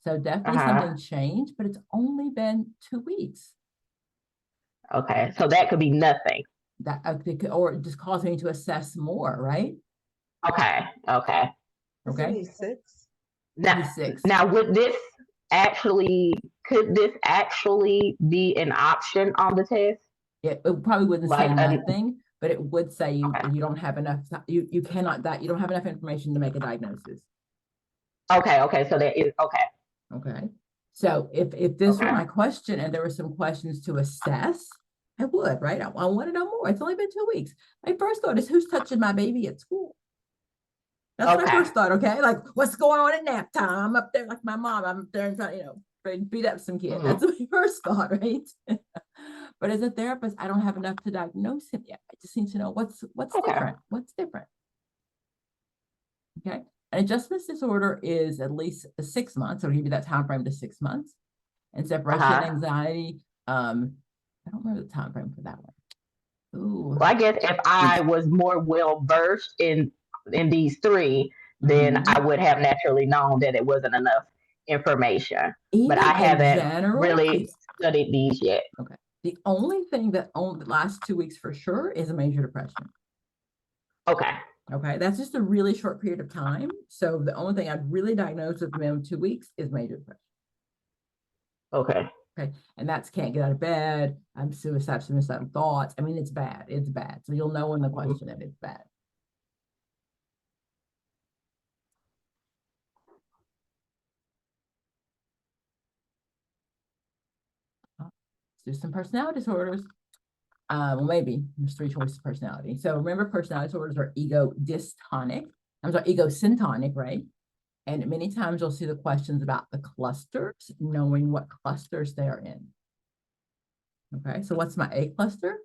So definitely something changed, but it's only been 2 weeks. Okay, so that could be nothing. That or just causing me to assess more, right? Okay. Okay. He's 6. Now, He's 6. now could this actually be an option on the test? It probably wouldn't say Like nothing, but it would say you don't have enough. You don't have enough information to make a diagnosis. Okay, so that is okay. Okay, so if this were my question and there were some questions to assess, I would, right? I want to know more. It's only been 2 weeks. My first thought is, who's touching my baby at school? That's my first thought. Okay, like what's going on at nap time? I'm up there like my mom. I'm up there and trying, to beat up some kid. That's my first thought, right? But as a therapist, I don't have enough to diagnose him yet. I just need to know what's different. What's different? Okay. An adjustment disorder is at least 6 months. So I'll give you that time frame to 6 months. And separation anxiety, I don't remember the time frame for that one. Ooh. Well, I guess if I was more well versed in these 3, then I would have naturally known that it wasn't enough information. But I haven't really studied these yet. Okay. The only thing that only lasts 2 weeks for sure is a major depression. Okay. Okay, that's just a really short period of time. So the only thing I'd really diagnose with them in 2 weeks is major depression. Okay. Okay, and that's can't get out of bed. I'm suicidal thoughts. I mean, it's bad. It's bad. So you'll know in the question if it's bad. Let's do some personality disorders. Well, maybe there's 3 choices of personality. So remember, personality disorders are ego syntonic, right? And many times you'll see the questions about the clusters, knowing what clusters they are in. Okay, so what's my A cluster?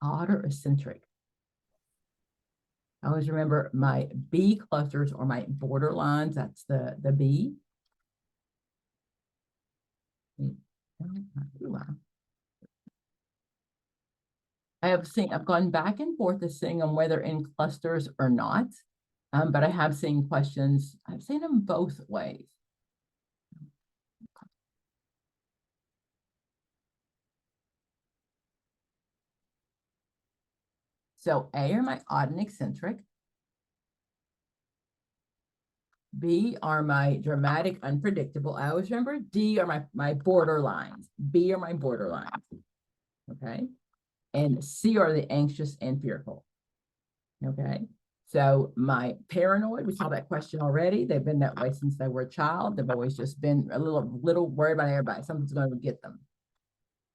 Odd or eccentric. I always remember my B clusters or my borderlines. That's the B. I've gone back and forth to seeing them whether in clusters or not. But I have seen questions, I've seen them both ways. So A are my odd and eccentric. B are my dramatic, unpredictable. I always remember D are my borderlines. B are my borderlines. Okay. And C are the anxious and fearful. Okay. So my paranoid, we saw that question already. They've been that way since they were a child. They've always just been a little worried about everybody. Something's going to get them.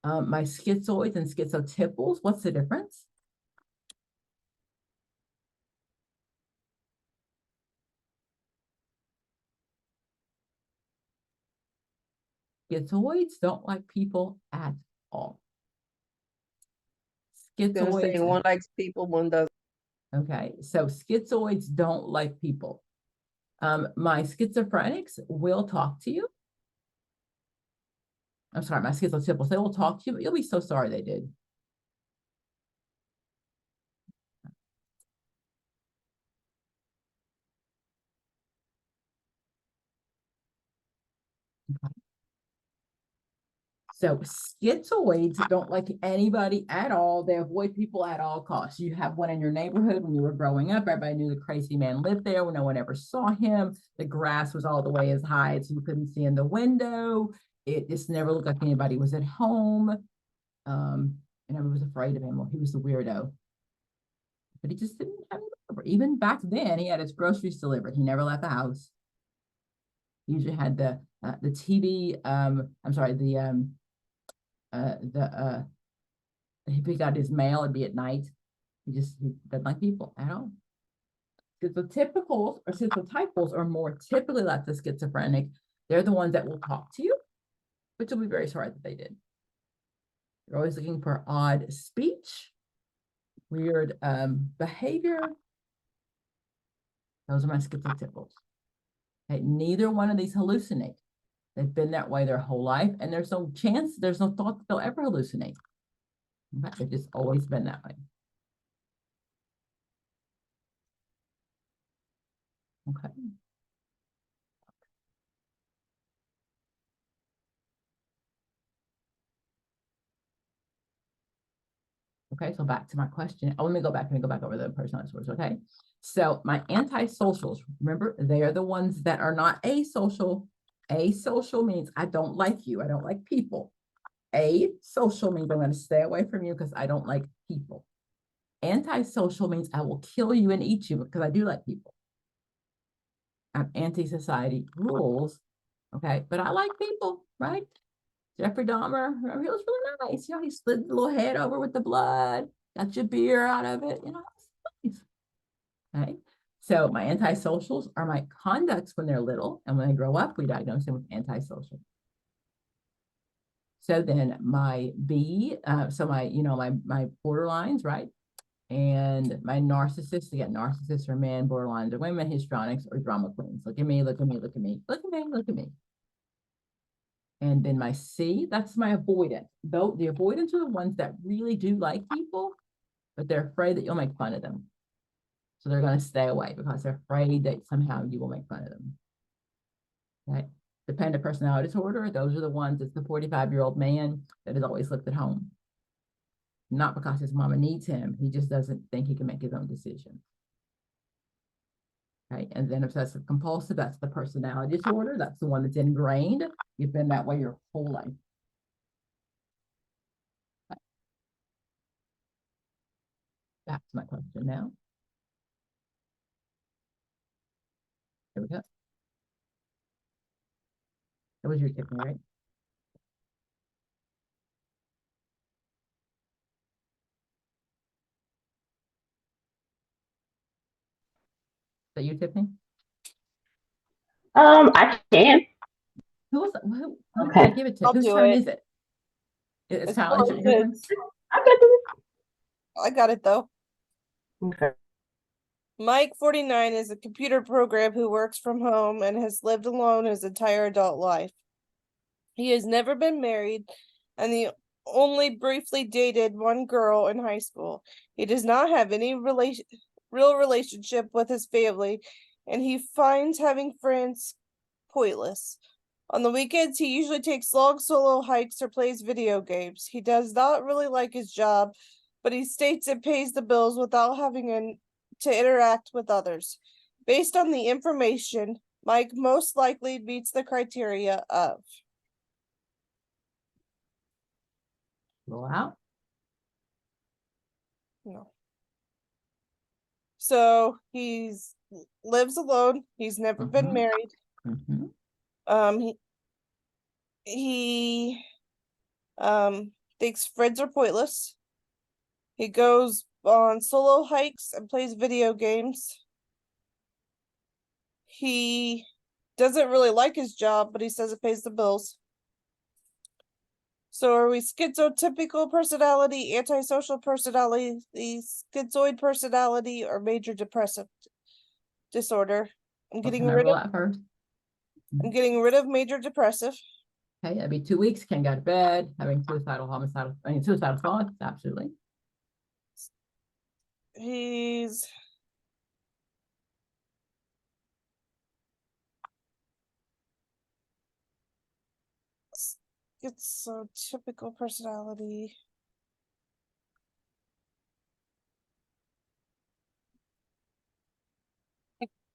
My schizoids and schizotypals, what's the difference? Schizoids don't like people at all. Gonna say Schizoids, one likes people, one doesn't. okay, so schizoids don't like people. My schizophrenics will talk to you. I'm sorry, my schizotypals, they will talk to you, but you'll be so sorry they did. Okay. So schizoids don't like anybody at all. They avoid people at all costs. You have one in your neighborhood when you were growing up. Everybody knew the crazy man lived there when no one ever saw him. The grass was all the way as high as you couldn't see in the window. It just never looked like anybody was at home. And everyone was afraid of him. Well, he was the weirdo. But he just didn't have any. Even back then, he had his groceries delivered. He never left the house. He usually had the TV. I'm sorry, if he got his mail, it'd be at night. He doesn't like people at all. Schizotypicals or schizotypals are more typically like the schizophrenic. They're the ones that will talk to you, but you'll be very sorry that they did. You're always looking for odd speech, weird behavior. Those are my schizotypals. Okay, neither one of these hallucinate. They've been that way their whole life, and there's no chance, there's no thought that they'll ever hallucinate. But they've just always been that way. Okay. Okay, so back to my question. Oh, let me go back over the personality disorders. Okay. So my antisocials, remember, they are the ones that are not asocial. Asocial means I don't like you. I don't like people. Asocial means I'm going to stay away from you because I don't like people. Antisocial means I will kill you and eat you because I do like people. I'm anti-society rules. Okay, but I like people, right? Jeffrey Dahmer, he was really nice. You know, he slid the little head over with the blood, got your beer out of it, you know, it's nice. Okay. So my antisocials are my conducts when they're little, and when they grow up, we diagnose them with antisocial. So then my B, so my, you know, my borderlines, right? And my narcissists, again, narcissists are men, borderlines are women, histrionics or drama queens. Look at me, look at me, look at me, look at me, look at me. And then my C, that's my avoidant. Though the avoidants are the ones that really do like people, but they're afraid that you'll make fun of them. So they're going to stay away because they're afraid that somehow you will make fun of them. Okay. Dependent personality disorder, those are the ones, it's the 45-year-old man that has always lived at home. Not because his mama needs him, he just doesn't think he can make his own decisions. Okay, and then obsessive compulsive, that's the personality disorder. That's the one that's ingrained. You've been that way your whole life. Okay. Back to my question now. There we go. That was your tipping, right? that you, Tiffany? I can. Who Okay. did I give it to? I'll Whose do turn it. is it? It's It's Tyler, your turn? Colin's. I got this. I got it though. Okay. Mike, 49, is a computer program who works from home and has lived alone his entire adult life. He has never been married and he only briefly dated one girl in high school. He does not have any real relationship with his family, and he finds having friends pointless. On the weekends, he usually takes long solo hikes or plays video games. He does not really like his job, but he states it pays the bills without having to interact with others. Based on the information, Mike most likely meets the criteria of Roll out. no. So he's lives alone. He's never been Mhm. married. Mhm. He thinks friends are pointless. He goes on solo hikes and plays video games. He doesn't really like his job, but he says it pays the bills. So are we schizotypical personality, antisocial personality, schizoid personality, or major depressive disorder? I'm getting rid Roll of out first. major depressive. Okay, that'd be 2 weeks, can't go to bed, having suicidal thoughts, absolutely. He's schizotypical personality.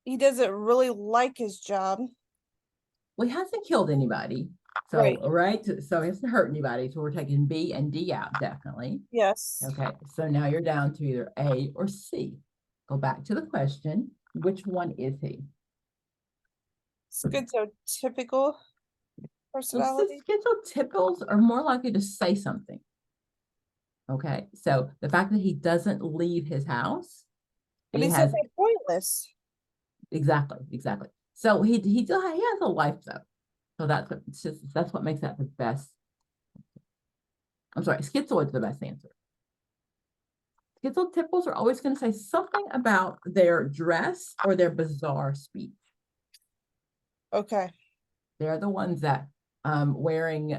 He doesn't really like his job. Well, he hasn't killed anybody. So, Right. right. So he hasn't hurt anybody. So we're taking B and D out, definitely. Yes. Okay. So now you're down to either A or C. Go back to the question. Which one is he? Schizotypical So personality. schizotypicals are more likely to say something. Okay. So the fact that he doesn't leave his house, But he said they're pointless. exactly. So he has a life though. So that's what makes that the best. I'm sorry, schizoid's the best answer. Schizotypicals are always going to say something about their dress or their bizarre speech. Okay. They're the ones that wearing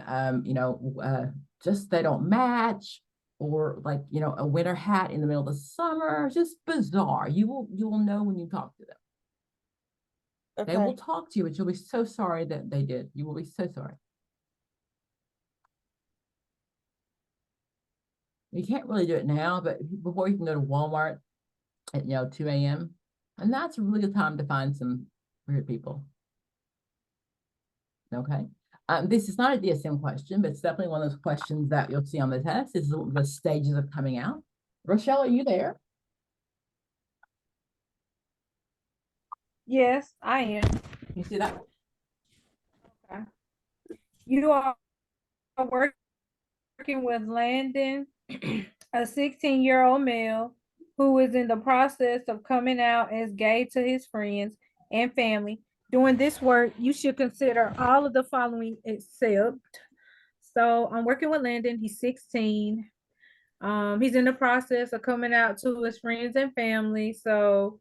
just they don't match, or like a winter hat in the middle of the summer, just bizarre. You will know when you talk to them. Okay. They will talk to you, but you'll be so sorry that they did. You will be so sorry. You can't really do it now, but before you can go to Walmart at 2 a.m. And that's a really good time to find some weird people. Okay. This is not a DSM question, but it's definitely one of those questions that you'll see on the test. Is the stages of coming out. Rochelle, are you there? Yes, I am. You see that? Okay. You are working with Landon, a 16-year-old male who is in the process of coming out as gay to his friends and family. Doing this work, you should consider all of the following except. So I'm working with Landon. He's 16. He's in the process of coming out to his friends and family. So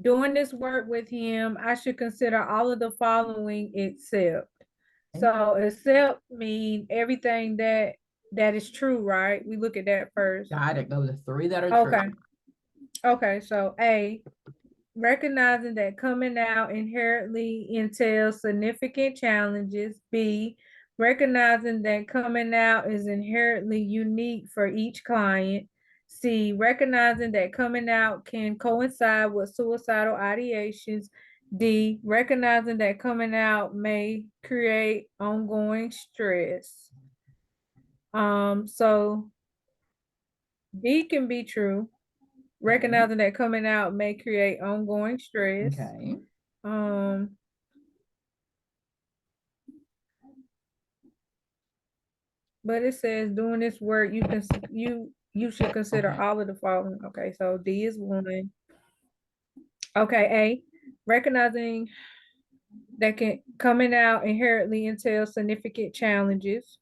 doing this work with him, I should consider all of the following except. So except mean everything that is true, right? We look at that first. Got it. Go to 3 that are Okay. true. Okay, so A, recognizing that coming out inherently entails significant challenges. B, recognizing that coming out is inherently unique for each client. C, recognizing that coming out can coincide with suicidal ideations. D, recognizing that coming out may create ongoing stress. So D can be true. Recognizing that coming out may create ongoing stress. Okay. But it says doing this work, you should consider Okay. all of the following. Okay, so D is 1. Okay, A, recognizing that can coming out inherently entails significant challenges.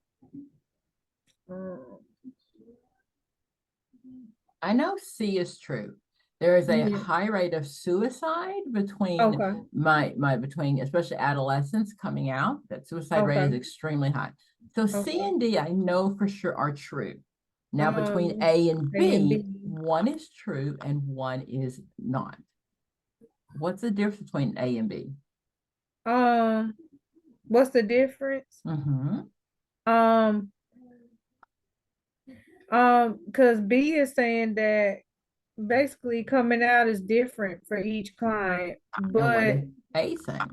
I know C is true. There is a Yeah. high rate of suicide between Okay. between especially adolescents coming out. That suicide rate is Okay. extremely high. So C Okay. and D I know for sure are true. Now between A and B, B. one is true and one is not. What's the difference between A and B? What's the difference? Mm-hmm. Because B is saying that basically coming out is different for each client, And what but is A saying?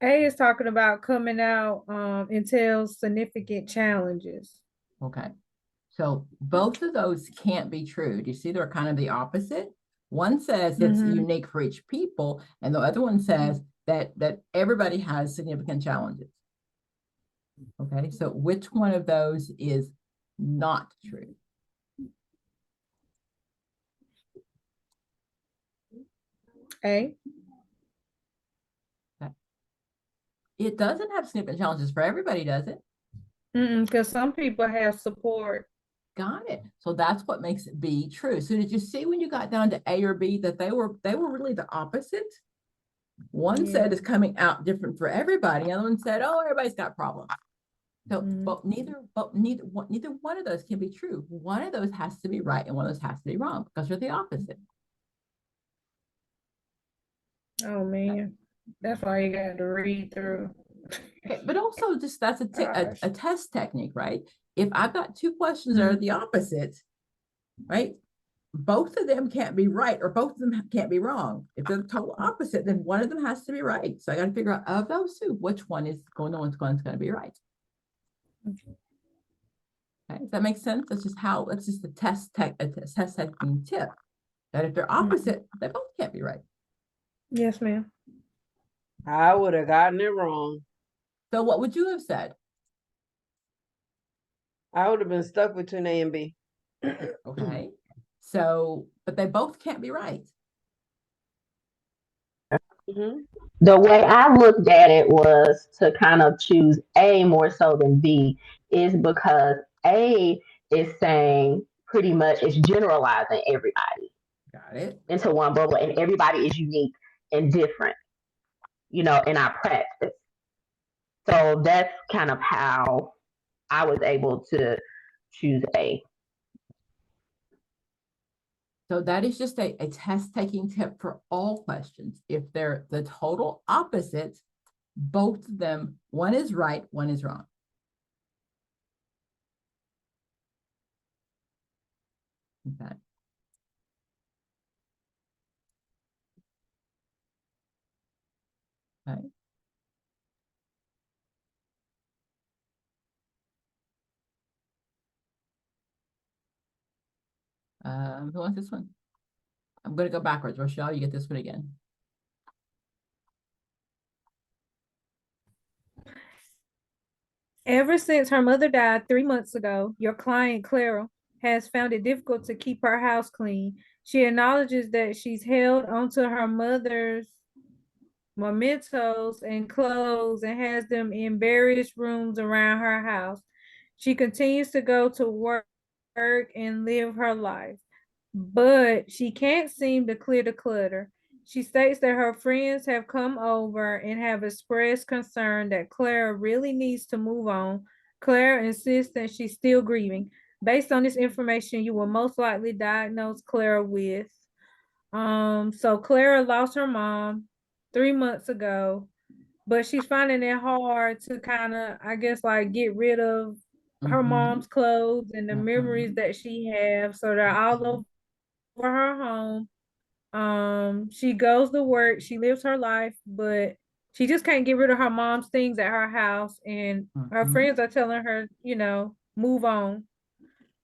A is talking about coming out entails significant challenges. Okay. So both of those can't be true. Do you see they're kind of the opposite? One says it's unique for each people, and the other one says that everybody has significant challenges. Okay, so which one of those is not true? A. Okay. It doesn't have significant challenges for everybody, does it? Because some people have support. Got it. So that's what makes B true. So did you see when you got down to A or B that they were really the opposite? One said it's coming out different for everybody. The other one said, oh, everybody's got problems. So, but neither one of those can be true. One of those has to be right and one of those has to be wrong because they're the opposite. Oh man, that's why you got to read through. Okay, but also just that's a test technique, right? If I've got two questions that are the opposite, right? Both of them can't be right or both of them can't be wrong. If they're the total opposite, then one of them has to be right. So I got to figure out of those two, which one is going to be right. Okay, does that make sense? That's just a test taking tip. That if they're opposite, they both can't be right. Yes, ma'am. I would have gotten it wrong. So what would you have said? I would have been stuck between A and B. Okay. So, but they both can't be right. The way I looked at it was to kind of choose A more so than B, is because A is saying pretty much it's generalizing everybody Got it. into one bubble, and everybody is unique and different, in our practice. So that's kind of how I was able to choose A. So that is just a test taking tip for all questions. If they're the total opposites, both of them, one is right, one is wrong. Okay. Okay. Who wants this one? I'm going to go backwards. Rochelle, you get this one again. Ever since her mother died 3 months ago, your client, Clara, has found it difficult to keep her house clean. She acknowledges that she's held onto her mother's mementos and clothes and has them in various rooms around her house. She continues to go to work and live her life, but she can't seem to clear the clutter. She states that her friends have come over and have expressed concern that Clara really needs to move on. Clara insists that she's still grieving. Based on this information, you will most likely diagnose Clara with. So Clara lost her mom 3 months ago, but she's finding it hard to kind of, I guess, like get rid of her mom's clothes and the memories that she has. So they're all over her home. She goes to work, she lives her life, but she just can't get rid of her mom's things at her house. And her friends are telling her, move on,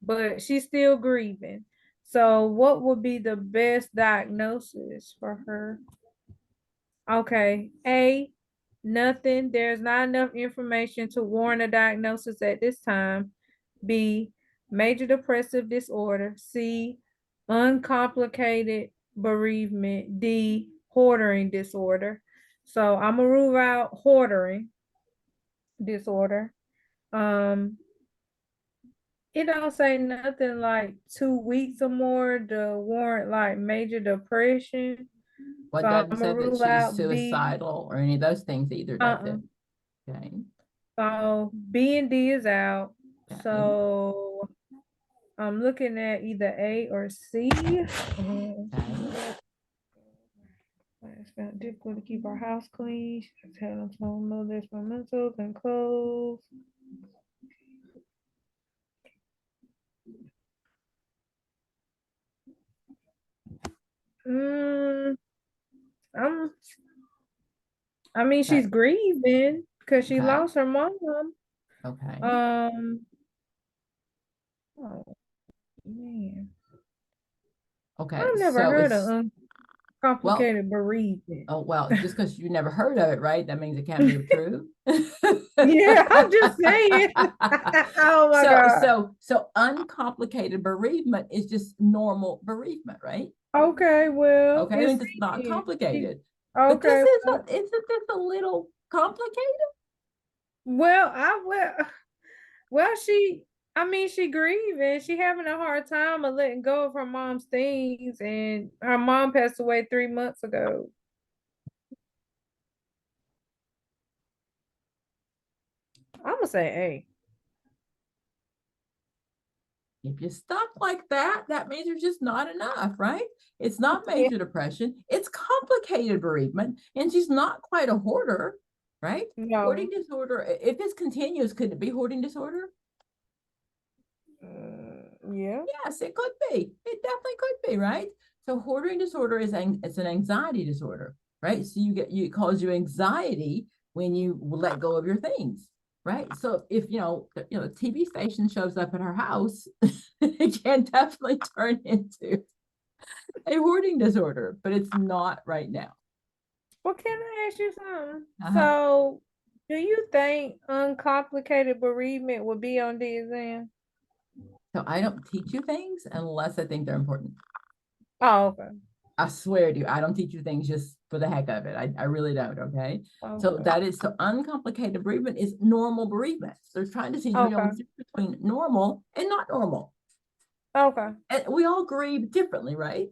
but she's still grieving. So, what would be the best diagnosis for her? Okay, A, nothing. There's not enough information to warrant a diagnosis at this time. B, major depressive disorder. C, uncomplicated bereavement. D, hoarding disorder. So I'm gonna rule out hoarding disorder. Um, it don't say nothing like 2 weeks or more to warrant like major depression. What So I'm doesn't gonna say that rule she's out B. suicidal or any of those things either, does Uh-uh. it? Okay. So B and D is out. Okay. So I'm looking at either A or C. Okay. It's not difficult to keep our house clean. She's had a small mother's mementos and clothes. Mm, I'm, I mean, she's Okay. grieving because she Okay. lost her mom. Okay. Oh man, Okay. I've never So heard it's, of well, uncomplicated bereavement. oh, well, just because you never heard of it, right? That means it can't be true. Yeah, I'm just saying. Oh my God. So uncomplicated bereavement is just normal bereavement, right? Okay, well, Okay, I mean, it's not then. complicated. But Okay, isn't this a little complicated? well, I mean, she grieving. She having a hard time of letting go of her mom's things, and her mom passed away 3 months ago. I'm gonna say A. If you're stuck like that, that means there's just not enough, right? It's not major depression. It's complicated bereavement, and she's not quite a hoarder, right? No. Hoarding disorder, if it's continuous, could it be hoarding disorder? Yeah. Yes, it could be. It definitely could be, right? So hoarding disorder it's an anxiety disorder, right? So it causes you anxiety when you let go of your things, right? So if a TV station shows up at her house, it can definitely turn into a hoarding disorder, but it's not right now. Well, can I ask you something? Uh-huh. So, do you think uncomplicated bereavement would be on the exam? So I don't teach you things unless I think they're important. Oh, okay. I swear to you, I don't teach you things just for the heck of it. I really don't, okay? So uncomplicated bereavement is normal bereavement. So they're trying to see between normal and not normal. Okay. And we all grieve differently, right?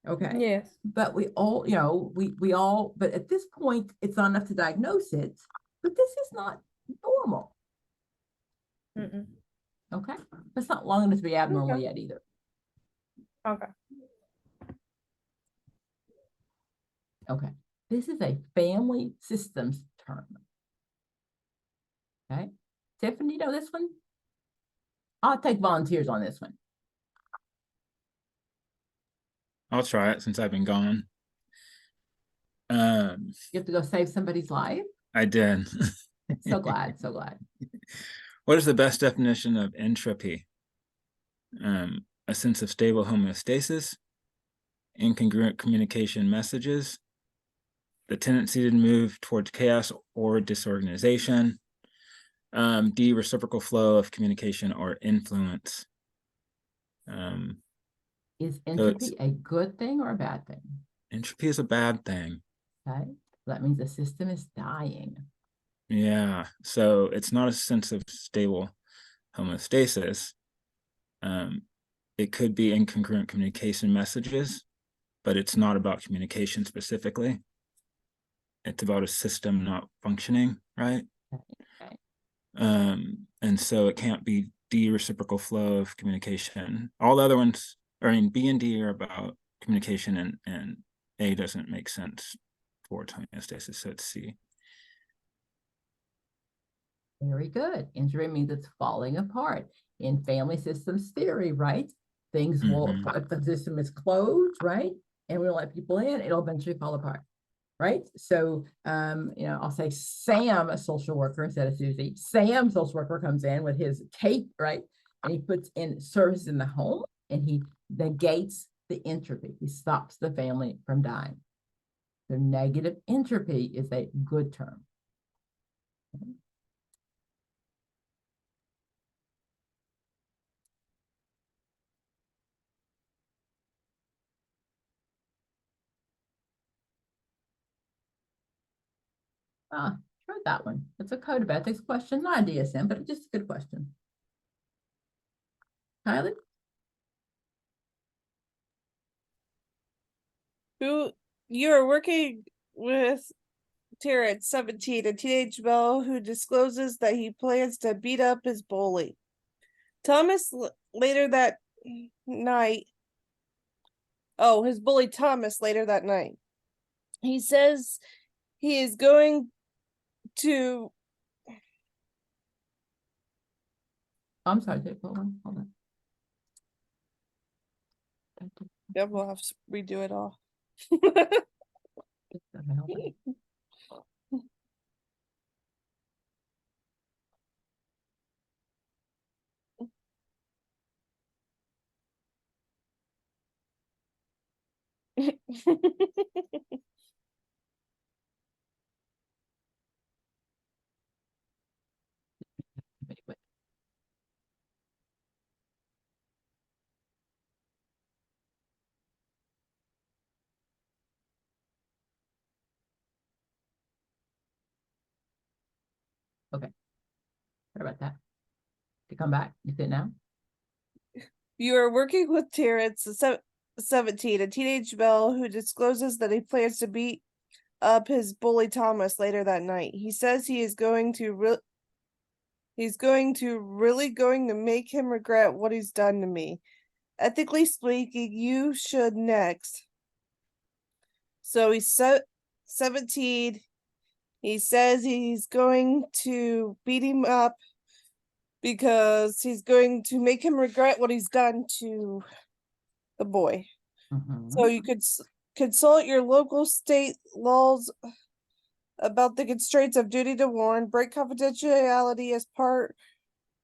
Okay. Yes. But we all, but at this point, it's not enough to diagnose it, but this is not normal. Mm-mm. Okay. It's not long enough to be abnormal yet either. Okay. Okay. This is a family systems term. Okay. Tiffany, you know this one? I'll take volunteers on this one. I'll try it since I've been gone. You have to go save somebody's life? I did. So glad, so glad. What is the best definition of entropy? A sense of stable homeostasis, incongruent communication messages, the tendency to move towards chaos or disorganization, D, reciprocal flow of communication or influence. Is entropy a good thing or a bad thing? Entropy is a bad thing. Okay, that means the system is dying. Yeah, so it's not a sense of stable homeostasis. It could be incongruent communication messages, but it's not about communication specifically. It's about a system not functioning, right? Okay. And so it can't be D, reciprocal flow of communication. All the other ones, B and D are about communication, and A doesn't make sense for homeostasis, so it's C. Very good. Entropy means it's falling apart. In family systems theory, right? Things will, if the system is closed, right? And we don't let people in, it'll eventually fall apart. Right. So, I'll say Sam, a social worker instead of Susie. Sam, social worker, comes in with his tape, right? And he puts in service in the home and he negates the entropy. He stops the family from dying. So negative entropy is a good term. Okay. Tried that one. It's a code of ethics question, not a DSM, but it's just a good question. Kylie? Who you are working with Tara at 17, a teenage male who discloses that he plans to beat up his bully. Later that night. Oh, his bully Thomas later that night. He says he is going to. I'm sorry, Jake, hold on. Yeah, we'll have to redo it all. Okay. Sorry about that. To come back, you sit now? You are working with Terrence, 17, a teenage male who discloses that he plans to beat up his bully Thomas later that night. He says he is going to really going to make him regret what he's done to me. Ethically speaking, you should next. So he's 17. He says he's going to beat him up because he's going to make him regret what he's done to the boy. So you could consult your local state laws about the constraints of duty to warn, break confidentiality as part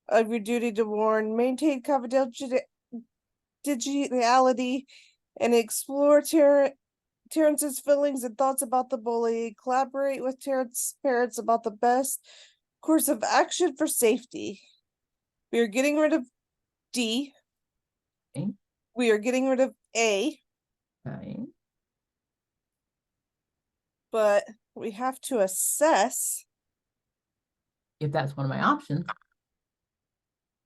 of your duty to warn, maintain confidentiality, and explore Terrence's feelings and thoughts about the bully, collaborate with Terrence's parents about the best course of action for safety. We are getting rid of D. Okay. We are getting rid of A. Okay. But we have to assess. If that's one of my options.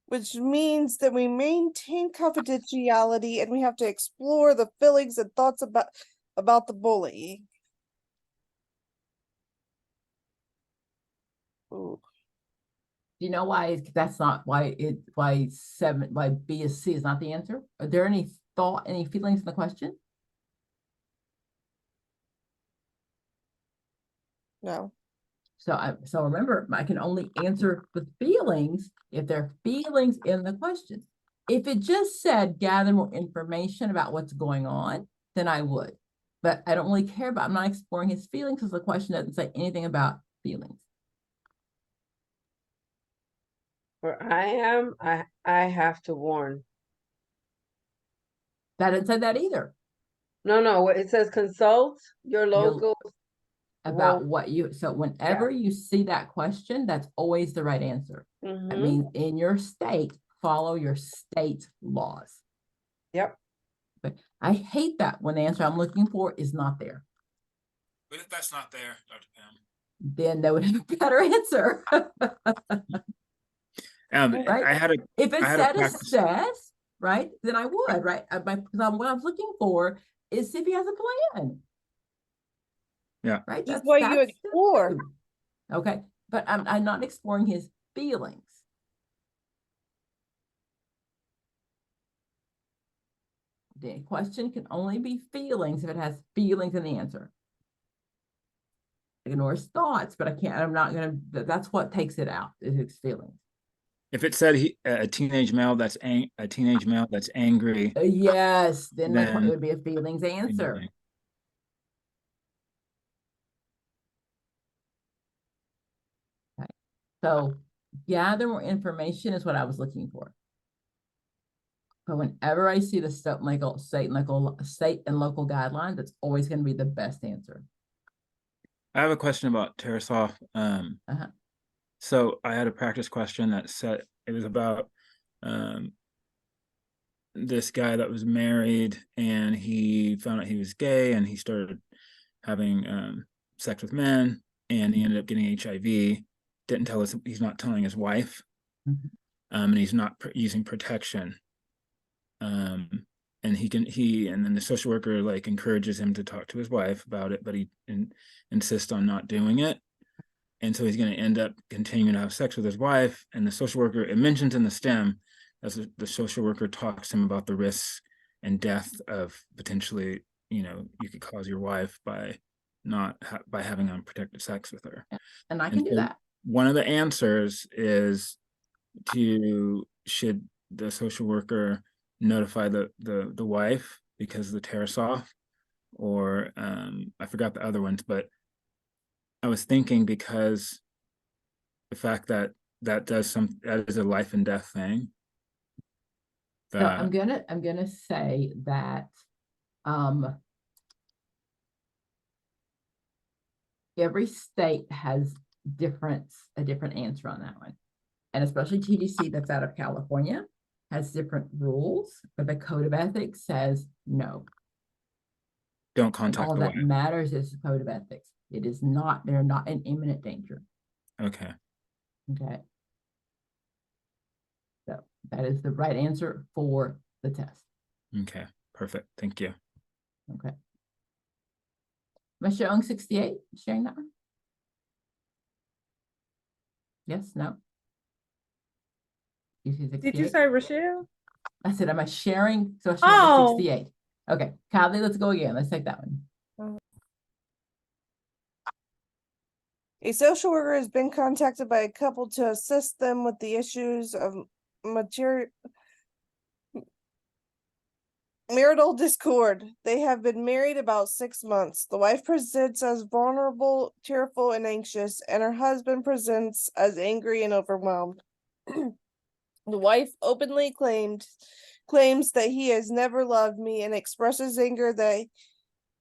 Which means that we maintain confidentiality and we have to explore the feelings and thoughts about the bully. Ooh. Do you know why that's not why B is C is not the answer? Are there any feelings in the question? No. So remember, I can only answer with feelings if there are feelings in the question. If it just said gather more information about what's going on, then I would. But I don't really care about, I'm not exploring his feelings because the question doesn't say anything about feelings. Where I have to warn. That didn't say that either. No, it says consult your local. About what you, so whenever you see that question, that's always the right answer. That means in your state, follow your state laws. Yep. But I hate that when the answer I'm looking for is not there. But if that's not there, Dr. Pam. Then they would have a better answer. Right? I had a if it I had said a practice. assess, right, then I would, right? Because what I was looking for is if he has a plan. Yeah. Right. That's why you explore. Okay. But I'm not exploring his feelings. The question can only be feelings if it has feelings in the answer. Ignores thoughts, but I'm not going to, that's what takes it out, is his feelings. If it said a teenage male that's angry. Yes, then it would be a feelings answer. Okay. So gather more information is what I was looking for. But whenever I see the state and local guidelines, that's always going to be the best answer. I have a question about Tarasov. So I had a practice question that said it was about this guy that was married and he found out he was gay and he started having sex with men. and he ended up getting HIV. Didn't tell us, he's not telling his wife, and he's not using protection. And then the social worker like encourages him to talk to his wife about it, but he insists on not doing it. And so he's going to end up continuing to have sex with his wife. And the social worker, it mentions in the stem, as the social worker talks to him about the risks and death of potentially, you could cause your wife by by having unprotected sex with her. And I can do that. One of the answers is should the social worker notify the wife because of the tear off, or I forgot the other ones, but I was thinking because the fact that that is a life and death thing. So I'm gonna say that every state has a different answer on that one, and especially TDC that's out of California has different rules, but the code of ethics says no. Don't contact all the that wife. matters is the code of ethics. It is not, they're not in imminent danger. Okay. Okay. So that is the right answer for the test. Okay, perfect. Thank you. Okay. Am I showing 68? Sharing that one? Yes, no? You see 68? Did you say Rochelle? I said, am I sharing? So I shared the Oh. 68. Okay, Kylie, let's go again. Let's take that one. A social worker has been contacted by a couple to assist them with the issues of marital discord. They have been married about 6 months. The wife presents as vulnerable, tearful, and anxious, and her husband presents as angry and overwhelmed. The wife openly claims that he has never loved me and expresses anger that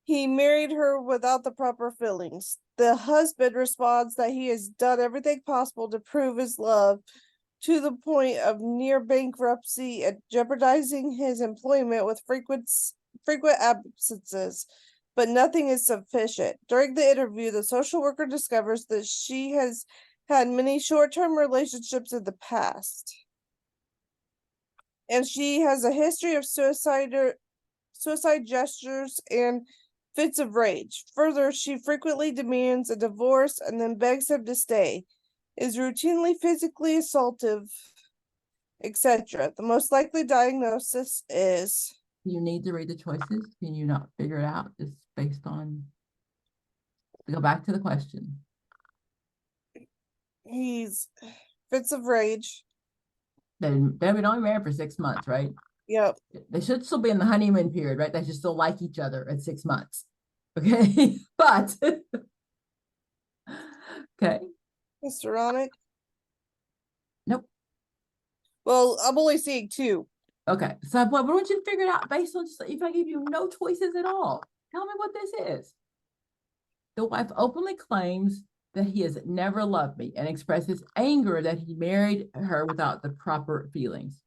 he married her without the proper feelings. The husband responds that he has done everything possible to prove his love to the point of near bankruptcy and jeopardizing his employment with frequent absences, but nothing is sufficient. During the interview, the social worker discovers that she has had many short-term relationships in the past, and she has a history of suicide gestures and fits of rage. Further, she frequently demands a divorce and then begs him to stay, is routinely physically assaultive, etc. The most likely diagnosis is... You need to read the choices. Can you not figure it out just based on... Go back to the question. He's fits of rage. They've been only married for 6 months, right? Yep. They should still be in the honeymoon period, right? They should still like each other at 6 months. Okay, but okay. Histrionic. Nope. Well, I'm only seeing 2. Okay, so but why don't you figure it out based on just if I give you no choices at all? Tell me what this is. The wife openly claims that he has never loved me and expresses anger that he married her without the proper feelings.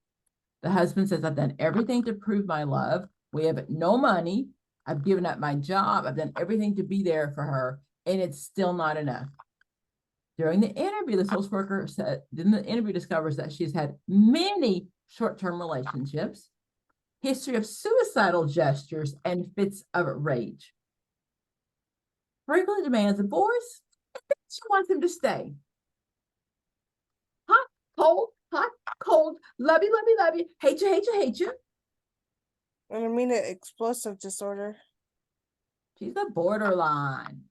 The husband says, I've done everything to prove my love. We have no money. I've given up my job. I've done everything to be there for her, and it's still not enough. During the interview, the social worker said, then the interview discovers that she's had many short-term relationships, history of suicidal gestures, and fits of rage. Frequently demands a divorce. She wants him to stay. Hot, cold, love you, hate you. Intermediate explosive disorder. She's a borderline.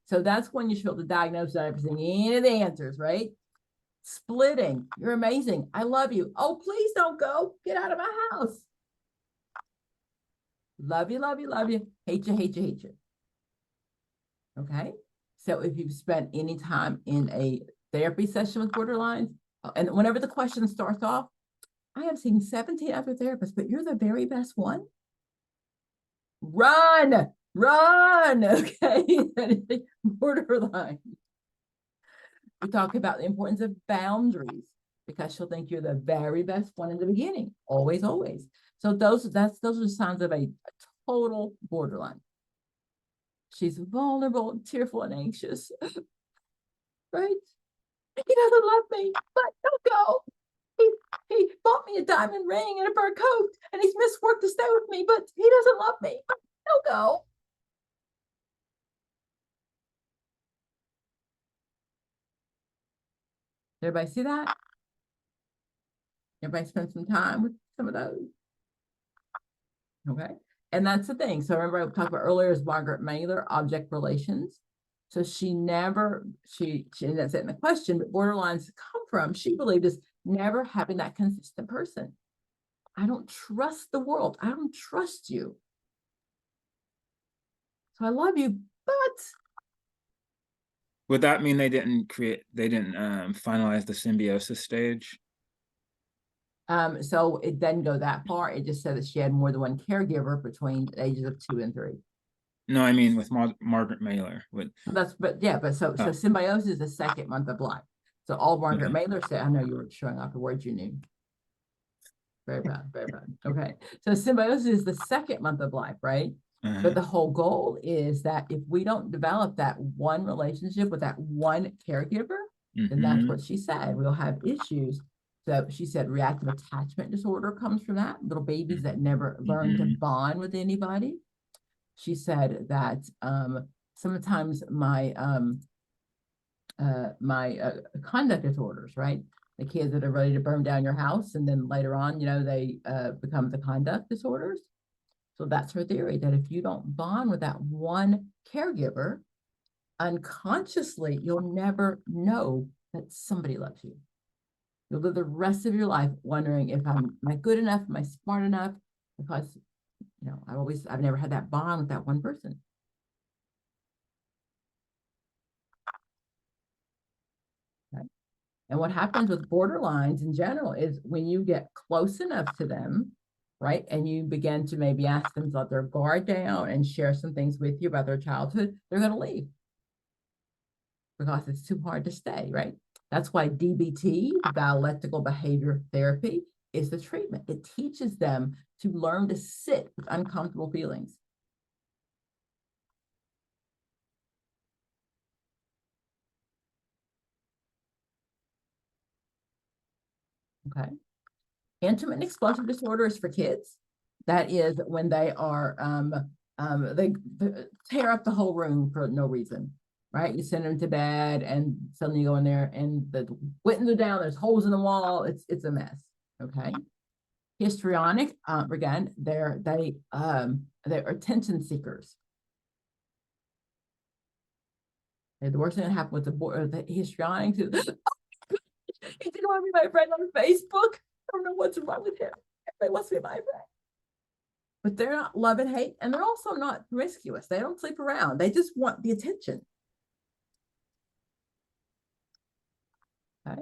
So that's when you should be able to diagnose everything, any of the answers, right? Splitting. You're amazing. I love you. Oh, please don't go. Get out of my house. Love you. Hate you. Okay. So if you've spent any time in a therapy session with borderlines, and whenever the question starts off, I have seen 17 other therapists, but you're the very best one. Run. Okay. Borderline. We talk about the importance of boundaries because she'll think you're the very best one in the beginning. Always. So those are signs of a total borderline. She's vulnerable, tearful, and anxious. Right? He doesn't love me, but don't go. He bought me a diamond ring and a fur coat, and he's missed work to stay with me, but he doesn't love me. But don't go. Everybody see that? Everybody spend some time with some of those. Okay. And that's the thing. So remember I talked about earlier is Margaret Mailer, object relations. So she that's it in the question, but borderlines come from, she believed is never having that consistent person. I don't trust the world. I don't trust you. So I love you, but. Would that mean they didn't finalize the symbiosis stage? So it didn't go that far. It just said that she had more than one caregiver between the ages of 2 and 3. No, I mean with Margaret Mailer. So symbiosis is the 2nd month of life. So all Margaret Mailer said, I know you were showing off the words you knew. Very proud, very proud. Okay. So symbiosis is the 2nd month of life, right? But the whole goal is that if we don't develop that one relationship with that one caregiver, then that's what she said. We'll have issues. So she said reactive attachment disorder comes from that. Little babies that never learn to bond with anybody. She said that sometimes my conduct disorders, right? The kids that are ready to burn down your house, and then later on, they become the conduct disorders. So that's her theory, that if you don't bond with that one caregiver, unconsciously, you'll never know that somebody loves you. You'll live the rest of your life wondering if am I good enough? Am I smart enough? Because, I've never had that bond with that one person. Okay. And what happens with borderlines in general is when you get close enough to them, right, and you begin to maybe ask them to let their guard down and share some things with you about their childhood, they're going to leave because it's too hard to stay, right? That's why DBT, dialectical behavior therapy, is the treatment. It teaches them to learn to sit with uncomfortable feelings. Okay. Intimate and explosive disorder is for kids. That is when they are, they tear up the whole room for no reason, right? You send them to bed and suddenly you go in there and the windows are down, there's holes in the wall, it's a mess, okay? Histrionic, again, they're attention seekers. Okay, the worst thing that happened with the histrionics is, he didn't want to be my friend on Facebook. I don't know what's wrong with him. Everybody wants to be my friend. But they're not love and hate, and they're also not promiscuous. They don't sleep around. They just want the attention. Okay.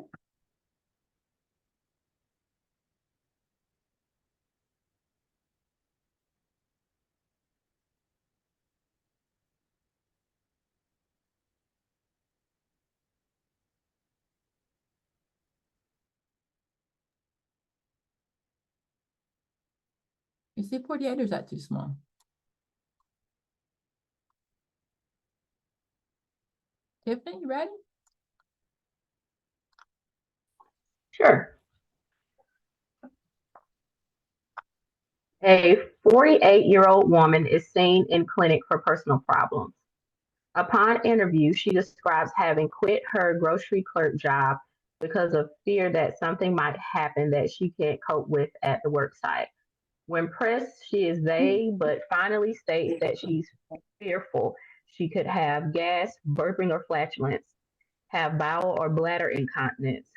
You see 48, or is that too small? Tiffany, you ready? Sure. A 48-year-old woman is seen in clinic for personal problems. Upon interview, she describes having quit her grocery clerk job because of fear that something might happen that she can't cope with at the work site. When pressed, she is vague, but finally states that she's fearful she could have gas, burping, or flatulence, have bowel or bladder incontinence,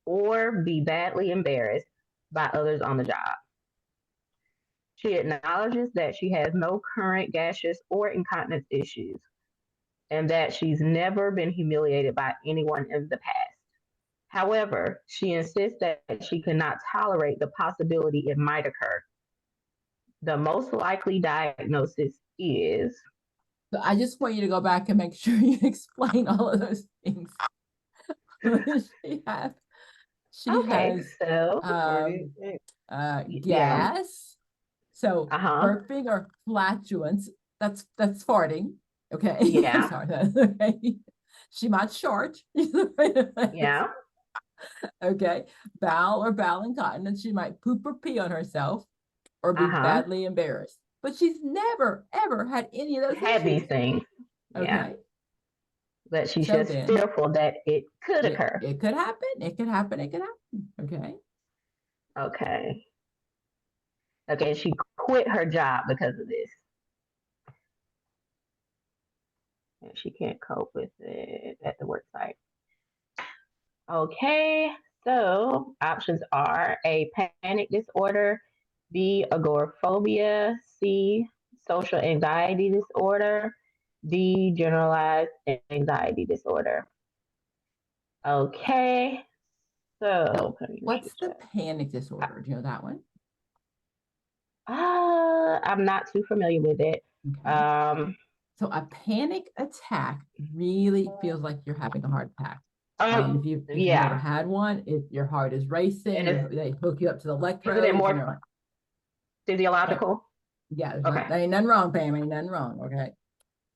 or be badly embarrassed by others on the job. She acknowledges that she has no current gaseous or incontinence issues, and that she's never been humiliated by anyone in the past. However, she insists that she cannot tolerate the possibility it might occur. The most likely diagnosis is. So I just want you to go back and make sure you explain all of those things. She has gas. So burping or flatulence, that's farting. Okay. Yeah. Sorry. Okay. She might short. Yeah. Okay. Bowel or bowel incontinence. She might poop or pee on herself or be badly embarrassed. But she's never, ever had any of those Had issues. these things. Yeah. Okay. But she's So just then, fearful that it could occur. It could happen. It could happen. It could happen. Okay. Okay. Okay. She quit her job because of this. And she can't cope with it at the work site. Okay. So options are A, panic disorder, B, agoraphobia, C, social anxiety disorder, D, generalized anxiety disorder. Okay. So what's the panic disorder? Do you know that one? I'm not too familiar with it. Okay. So a panic attack really feels like you're having a heart attack. If you've never had one, if your heart is racing, they hook you up to the electrodes. Isn't it more physiological? Yeah, okay. There ain't nothing wrong, Pam. Ain't nothing wrong. Okay.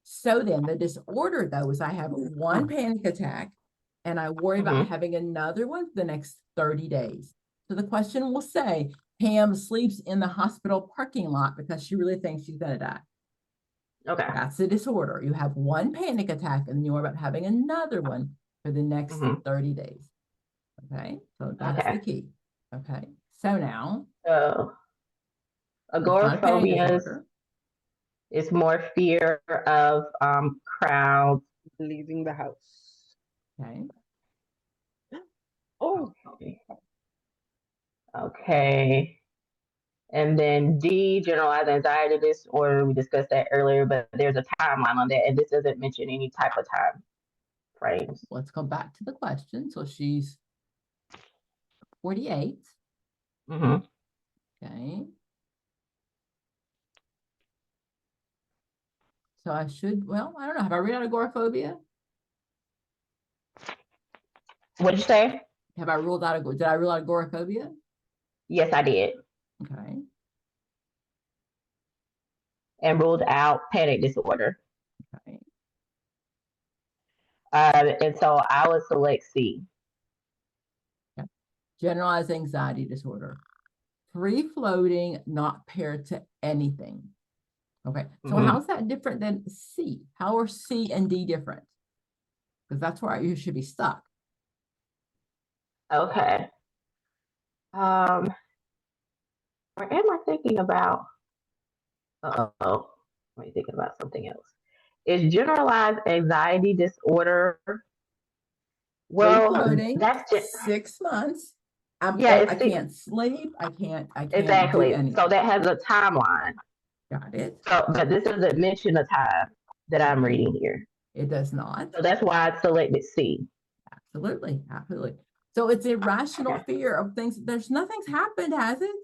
So then the disorder, though, is I have one panic attack and I worry about having another one for the next 30 days. So the question will say, Pam sleeps in the hospital parking lot because she really thinks she's going to die. Okay. That's the disorder. You have one panic attack and you worry about having another one for the next 30 days. Okay. So that's the key. Okay. So now. Agoraphobia is more fear of crowds. Leaving the house. Okay. Oh. Okay. And then D, generalized anxiety disorder. We discussed that earlier, but there's a timeline on that, and this doesn't mention any type of time frames. Let's go back to the question. So she's 48. Okay. So I should, well, I don't know. Have I read out agoraphobia? What did you say? Have I ruled out, did I rule out agoraphobia? Yes, I did. Okay. And ruled out panic disorder. Okay. And so I would select C. Okay. Generalized anxiety disorder. Free floating, not paired to anything. Okay. So how's that different than C? How are C and D different? Because that's where you should be stuck. Okay. What am I thinking about? Am I thinking about something else? Is generalized anxiety disorder? Well, that's just 6 months. I can't sleep. I can't exactly. do anything. So that has a timeline. Got it. So, but this doesn't mention a time that I'm reading here. It does not. So that's why I selected C. Absolutely. Absolutely. So it's irrational fear of things. Nothing's happened, has it?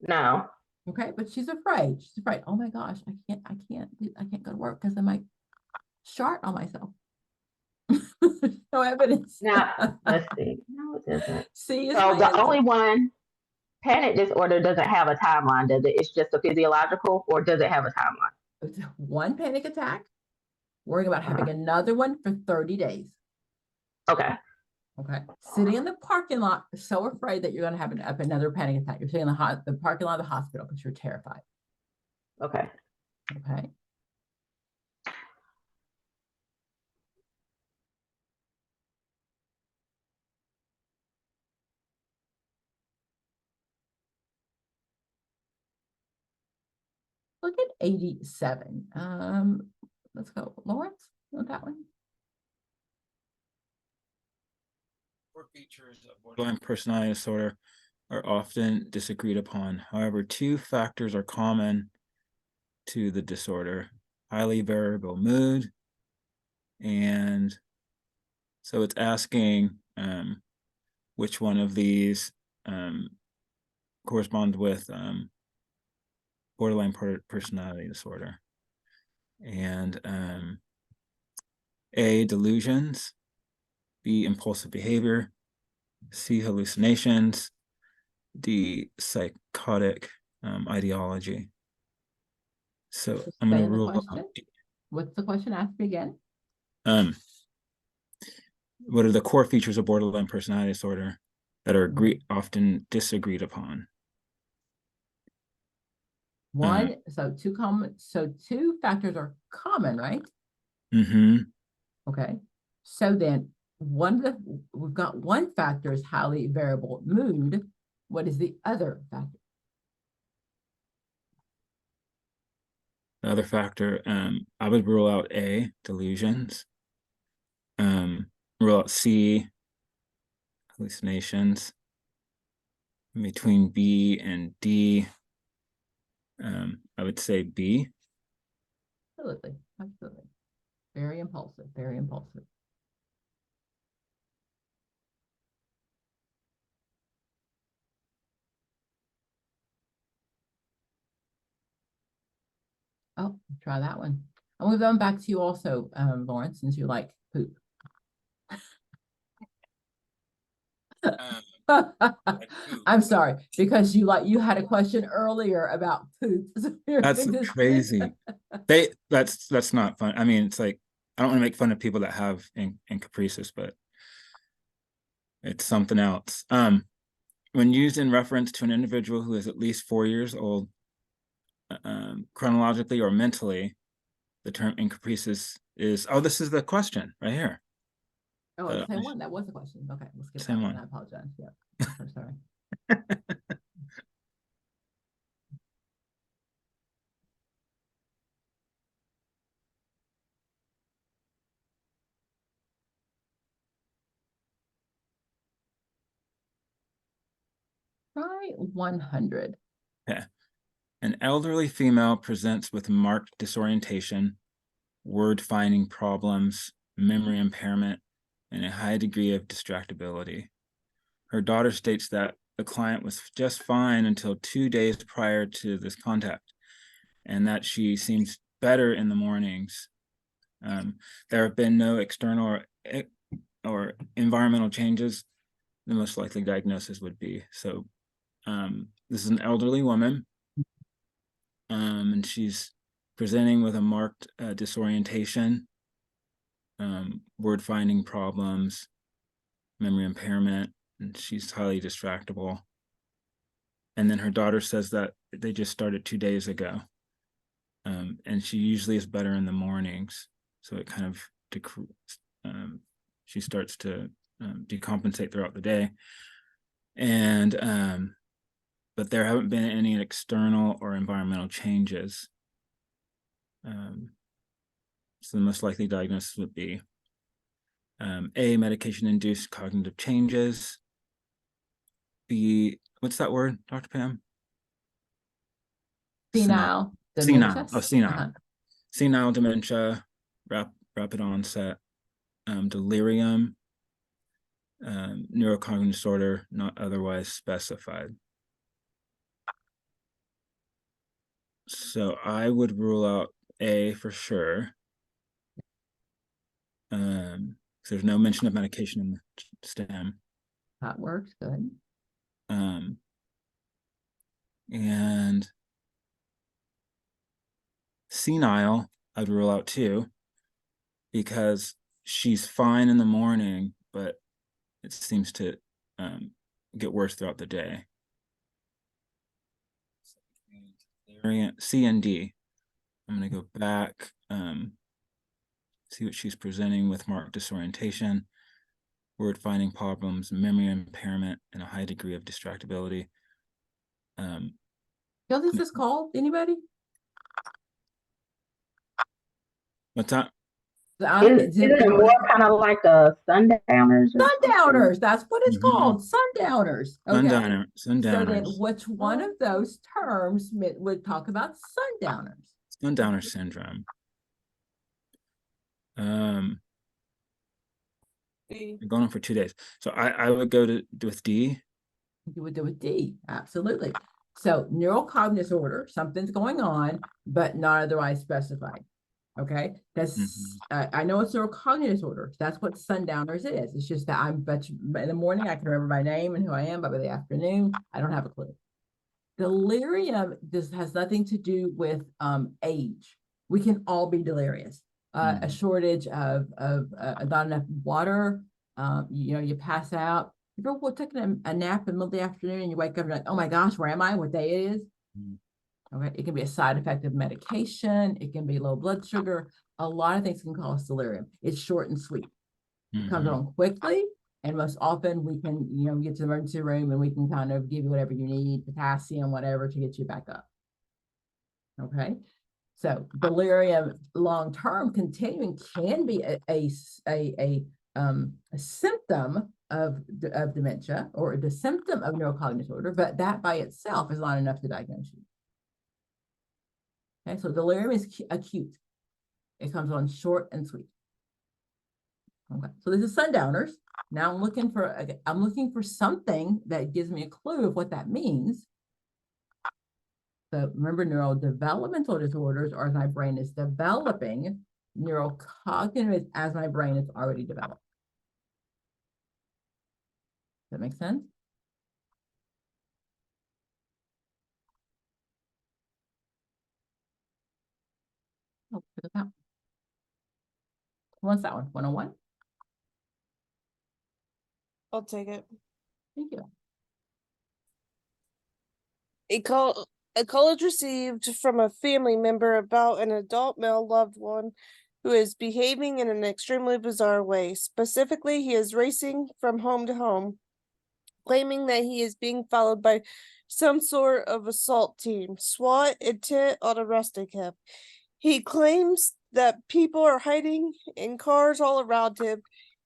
No. Okay, but she's afraid. She's afraid. Oh my gosh, I can't go to work because I might shart on myself. No evidence. Now let's see. No, it doesn't. See, so the only one, panic disorder doesn't have a timeline, does it? It's just a physiological, or does it have a timeline? It's one panic attack, worrying about having another one for 30 days. Okay. Okay. Sitting in the parking lot, so afraid that you're going to have another panic attack. You're sitting in the parking lot of the hospital because you're terrified. Okay. Okay. Look at 87. Let's go. Lawrence, on that one. Core features of borderline personality disorder are often disagreed upon. However, two factors are common to the disorder: highly variable mood, and so it's asking which one of these corresponds with borderline personality disorder. And A, delusions, B, impulsive behavior, C, hallucinations, D, psychotic ideology. So I'm going to rule out D. What's the question? Ask me again. What are the core features of borderline personality disorder that are often disagreed upon? One, so two factors are common, right? Okay. So then we've got one factor is highly variable mood. What is the other factor? The other factor, I would rule out A, delusions. Rule out C, hallucinations. Between B and D, I would say B. Absolutely. Absolutely. Very impulsive. Very impulsive. Oh, try that one. I'll move on back to you also, Lawrence, since you like poop. I'm sorry, because you had a question earlier about poop. So That's crazy. That's not fun. I mean, it's like, I don't want to make fun of people that have Encopresis, but it's something else. When used in reference to an individual who is at least 4 years old, chronologically or mentally, the term Encopresis is, oh, this is the question right here. Oh, the same one. That was the question. Okay, we'll skip Same that one. one. I apologize. Yeah, I'm sorry. Try 100. Yeah. An elderly female presents with marked disorientation, word finding problems, memory impairment, and a high degree of distractibility. Her daughter states that the client was just fine until 2 days prior to this contact, and that she seems better in the mornings. There have been no external or environmental changes. The most likely diagnosis would be. So this is an elderly woman, and she's presenting with a marked disorientation, word finding problems, memory impairment, and she's highly distractible. And then her daughter says that they just started 2 days ago. And she usually is better in the mornings. So it kind of she starts to decompensate throughout the day. And but there haven't been any external or environmental changes. So the most likely diagnosis would be A, medication-induced cognitive changes. B, what's that word, Dr. Pam? Senile. Senile. Oh, senile. Uh-huh. Senile dementia, rapid onset, delirium, neurocognitive disorder, not otherwise specified. So I would rule out A for sure. There's no mention of medication in the stem. That works. Good. And senile, I'd rule out too, because she's fine in the morning, but it seems to get worse throughout the day. C and D. I'm going to go back, see what she's presenting with marked disorientation, word finding problems, memory impairment, and a high degree of distractibility. What is this called? Anybody? What's that? Isn't it more kind of like a sundowners? Sundowners. That's what it's called. Sundowners. Okay. Sundowners. So then which one of those terms would talk about sundowners? Sundowner syndrome. You're going on for 2 days. So I would go with D. You would do with D. Absolutely. So neurocognitive disorder, something's going on, but not otherwise specified. Okay, that's I know it's neurocognitive disorder. That's what sundowners is. It's just that in the morning I can remember my name and who I am, but by the afternoon I don't have a clue. Delirium has nothing to do with age. We can all be delirious. A Mhm. shortage of not enough water. You know, you pass out. You go taking a nap in the middle of the afternoon and you wake up and you're like, oh my gosh, where am I? What day it is? Mhm. Okay, it can be a side effect of medication. It can be low blood sugar. A lot of things can cause delirium. It's short and sweet. It comes Mhm. on quickly, and most often we can, you know, get to the emergency room and we can kind of give you whatever you need, potassium, whatever, to get you back up. Okay, so delirium long-term continuing can be a symptom of dementia or the symptom of neurocognitive disorder, but that by itself is not enough to diagnose you. Okay, so delirium is acute. It comes on short and sweet. Okay, so this is sundowners. Now I'm looking for something that gives me a clue of what that means. So remember, neurodevelopmental disorders are as my brain is developing. Neurocognitive is as my brain is already developed. Does that make sense? Oh, look at that. What's that one? 101? I'll take it. Thank you. A call is received from a family member about an adult male loved one who is behaving in an extremely bizarre way. Specifically, he is racing from home to home, claiming that he is being followed by some sort of assault team, SWAT, intent on arresting him. He claims that people are hiding in cars all around him,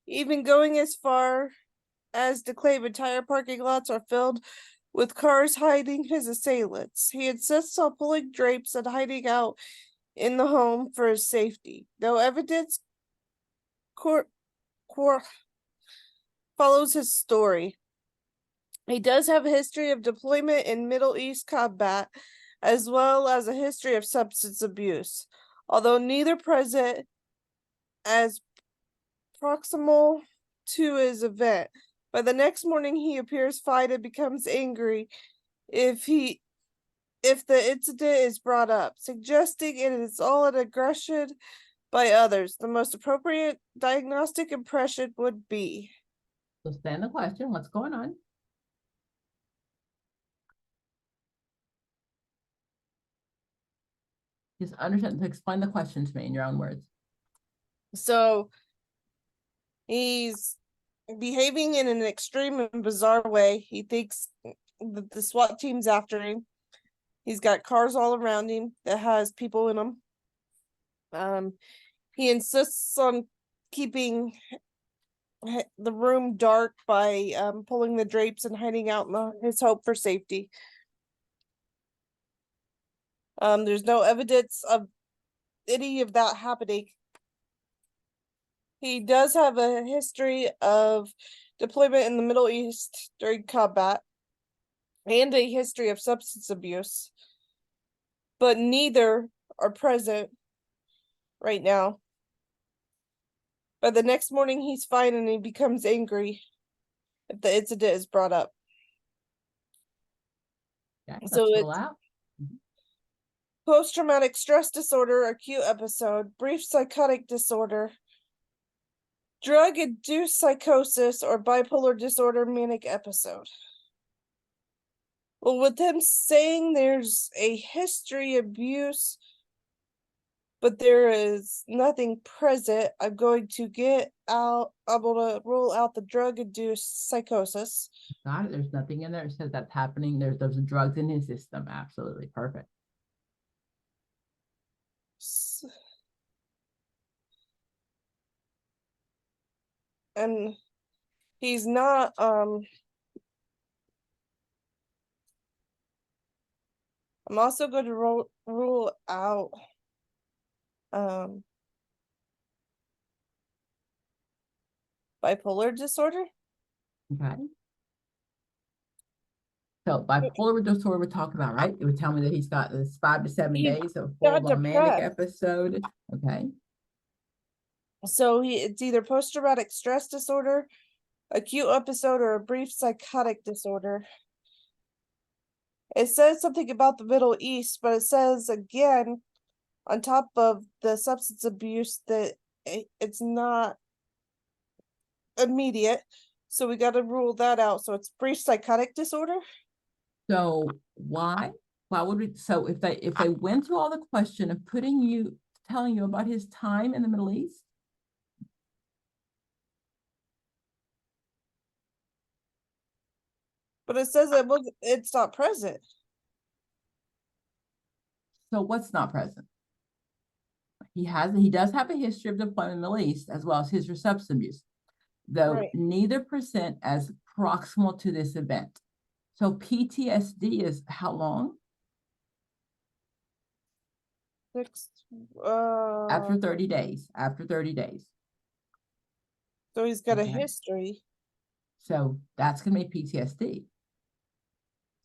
even going as far as to claim entire parking lots are filled with cars hiding his assailants. He insists on pulling drapes and hiding out in the home for his safety. No evidence follows his story. He does have a history of deployment in Middle East combat, as well as a history of substance abuse, although neither present as proximal to his event. By the next morning, he appears fine and becomes angry if the incident is brought up, suggesting it is all an aggression by others. The most appropriate diagnostic impression would be. So stand the question, what's going on? Just understand, explain the question to me in your own words. So he's behaving in an extreme and bizarre way. He thinks that the SWAT team's after him. He's got cars all around him that has people in them. He insists on keeping the room dark by pulling the drapes and hiding out in his hope for safety. There's no evidence of any of that happening. He does have a history of deployment in the Middle East during combat and a history of substance abuse, but neither are present right now. By the next morning, he's fine and he becomes angry if the incident is brought up. Okay, So let's roll it's out. post-traumatic stress disorder, acute episode, brief psychotic disorder, drug-induced psychosis, or bipolar disorder, manic episode. Well, with him saying there's a history of abuse, but there is nothing present, I'm going to rule out the drug-induced psychosis. Got it. There's nothing in there that says that's happening. There's drugs in his system. Absolutely perfect. And he's not I'm also going to rule out bipolar disorder. Okay. So bipolar disorder we're talking about, right? It would tell me that he's got this 5 to 7 He's days of got full-blown manic depressed. episode. Okay. So it's either post-traumatic stress disorder, acute episode, or a brief psychotic disorder. It says something about the Middle East, but it says again on top of the substance abuse that it's not immediate. So we got to rule that out. So it's brief psychotic disorder. So why? Why would we? So if they went through all the question of telling you about his time in the Middle East, But it says it's not present. so what's not present? He does have a history of deployment in the Middle East as well as history of substance abuse, though Right. neither present as proximal to this event. So PTSD is how long? After 30 days. After 30 days. So he's got a Okay. history. So that's going to be PTSD.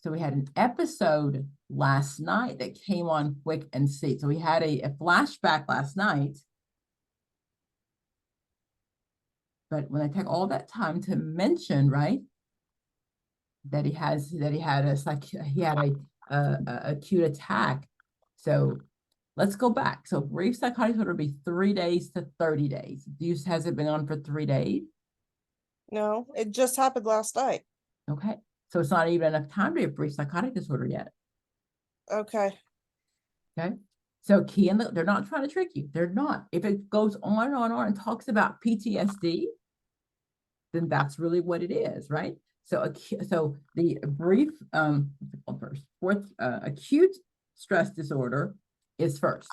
So we had an episode last night that came on quick and see. So we had a flashback last night. But when I take all that time to mention, right, that he had a acute attack. So let's go back. So brief psychotic disorder would be 3 days to 30 days. Has it been on for 3 days? No, it just happened last night. Okay. So it's not even enough time to be a brief psychotic disorder yet. Okay. Okay. So they're not trying to trick you. They're not. If it goes on and on and talks about PTSD, then that's really what it is, right? So the brief acute stress disorder is first,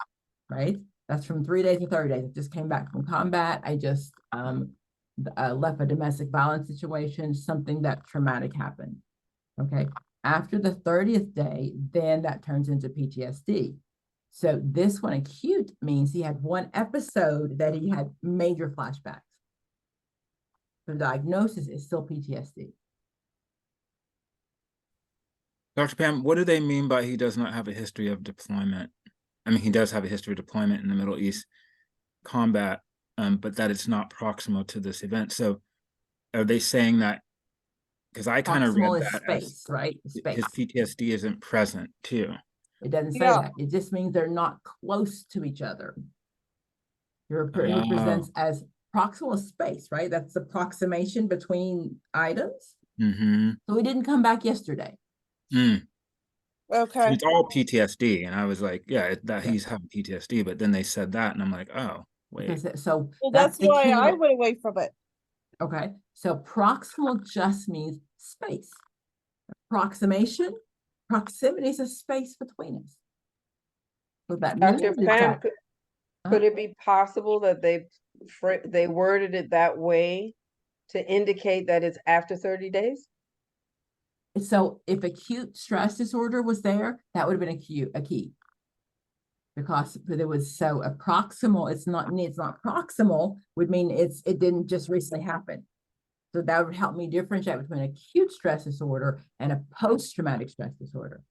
right? That's from 3 days to 30 days. I just came back from combat. I just left a domestic violence situation, something that traumatic happened. Okay. After the 30th day, then that turns into PTSD. So this one, acute, means he had one episode that he had major flashbacks. The diagnosis is still PTSD. Dr. Pam, what do they mean by he does not have a history of deployment? I mean, he does have a history of deployment in the Middle East combat, but that it's not proximal to this event. So are they saying that, because I kind of read that space, as right? Space. his PTSD isn't present too. It doesn't say Yeah. that. It just means they're not close to each other. He Oh. presents as proximal space, right? That's the approximation between items. Mm-hmm. So he didn't come back yesterday. Mm. So Okay. it's all PTSD, and I was like, yeah, that Yeah. he's having PTSD, but then they said that, and I'm like, oh, wait. So Well, that's the why key. I went away from it. Okay. So proximal just means space. Approximation, proximity is a space between us. What that means Dr. is Pam, that could it be possible that they worded it that way to indicate that it's after 30 days? so if acute stress disorder was there, that would have been a key. Because it was so a proximal, it's not proximal would mean it didn't just recently happen. So that would help me differentiate between acute stress disorder and a post-traumatic stress disorder.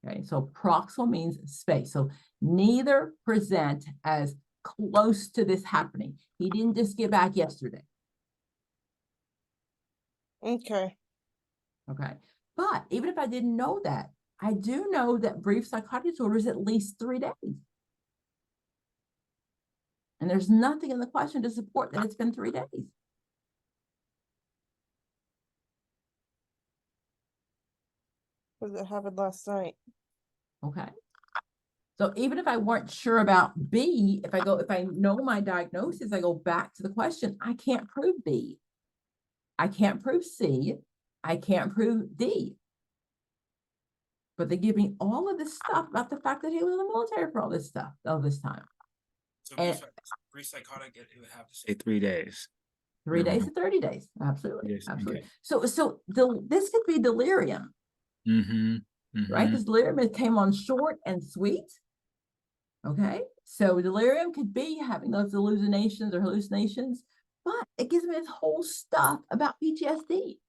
Okay, so proximal means space. So neither present as close to this happening. He didn't just get back yesterday. Okay. Okay, but even if I didn't know that, I do know that brief psychotic disorder is at least 3 days. And there's nothing in the question to support that it's been 3 days. Because it happened last night. Okay. So even if I weren't sure about B, if I know my diagnosis, I go back to the question, I can't prove B. I can't prove C. I can't prove D. But they give me all of this stuff about the fact that he was in the military for all this time. So And- brief psychotic, it would have to say 3 days. 3 days to 30 days. Absolutely. Yes, Absolutely. okay. This could be delirium, Mm-hmm. Mm-hmm. right? Because delirium came on short and sweet. Okay. So delirium could be having those hallucinations, but it gives me this whole stuff about PTSD.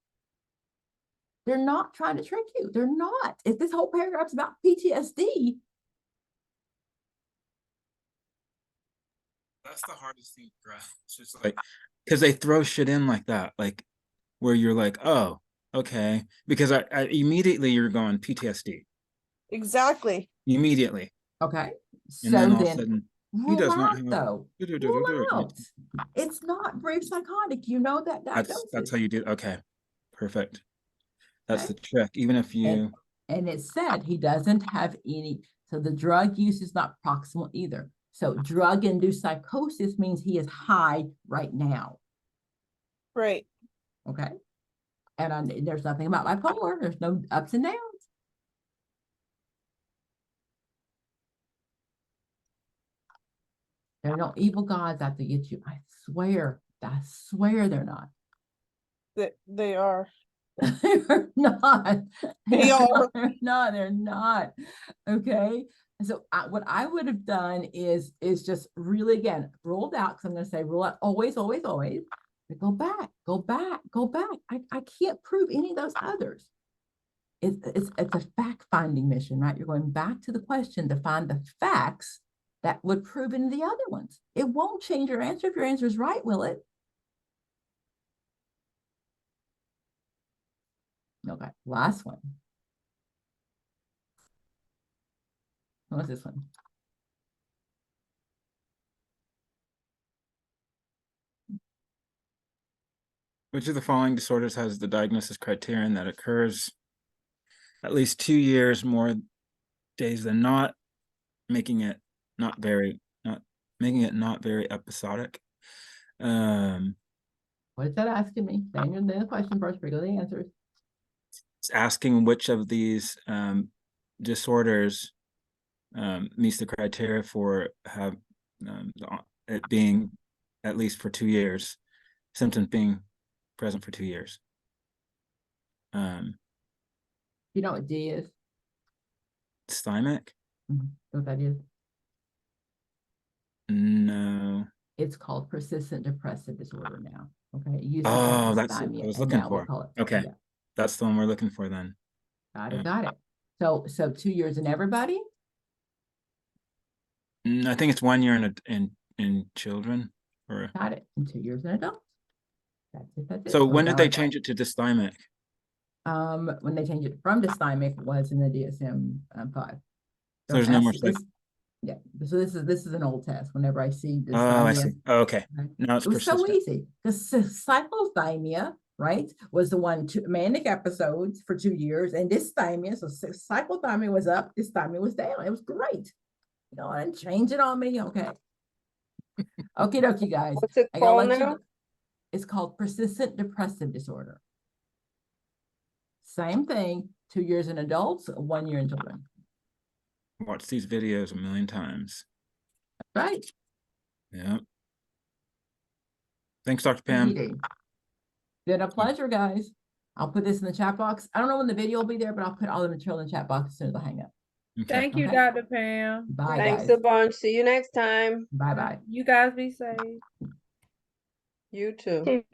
They're not trying to trick you. They're not. If this whole paragraph's about PTSD, That's the hardest thing to grasp. It's just like, because they throw shit in like that, like where you're like, oh, okay. Because I immediately you're going PTSD. Exactly. immediately. Okay, And then so all of a then sudden, he rule does not out have. though. Rule out. It's not brave psychotic. You know that diagnosis. That's how you do. Okay, perfect. That's Okay. the trick. Even if you. And it said he doesn't have any. So the drug use is not proximal either. So drug-induced psychosis means he is high right now. Right. Okay. And there's nothing about bipolar. There's no ups and downs. There are no evil gods out to get you. I swear they're not. They are. They're not. They are. They're not. Okay. So what I would have done is just really, again, ruled out, because I'm going to say rule out always, always, always. But go back. I can't prove any of those others. It's a fact-finding mission, right? You're going back to the question to find the facts that would prove in the other ones. It won't change your answer if your answer is right, will it? Okay, last one. What's this one? Which of the following disorders has the diagnosis criterion that occurs at least 2 years more days than not, making it not very episodic? What is that asking me? Daniel, the question first, bring the answers. It's asking which of these disorders meets the criteria for it being at least for 2 years, symptoms being present for 2 years. You know what D is? Dysthymic? What that is? No. It's called persistent depressive disorder now. Okay. It used to be Oh, that's what I dysthymia, was and looking now we'll for. call it. Okay. Yeah. That's the one we're looking for then. Got it. So 2 years in everybody? I think it's 1 year in children. Or Got it. And 2 years in adults. That's it. so Goes when down did they like that. change it to dysthymic? When they changed it from dysthymic was in the DSM 5. So there's no more Yeah. So this is an old test. Whenever I see Oh, I dysthymia, see. Oh, okay. okay. Now it's It was so persistent. easy because cyclothymia, right, was the one, manic episodes for 2 years, and dysthymia. So cyclothymia was up, dysthymia was down. It was great. And change it on me. Okay. Okie dokie, guys. What's it I gotta called let you now? know. It's called persistent depressive disorder. Same thing, 2 years in adults, 1 year in children. Watch these videos a million times. Right. Yeah. Thanks, Dr. Pam. Been a pleasure, guys. I'll put this in the chat box. I don't know when the video will be there, but I'll put all the material in the chat box as soon as I hang up. Okay. Thank you, Okay. Dr. Pam. Bye, Thanks guys. a bunch. See you next time. Bye-bye. You guys be safe. You too.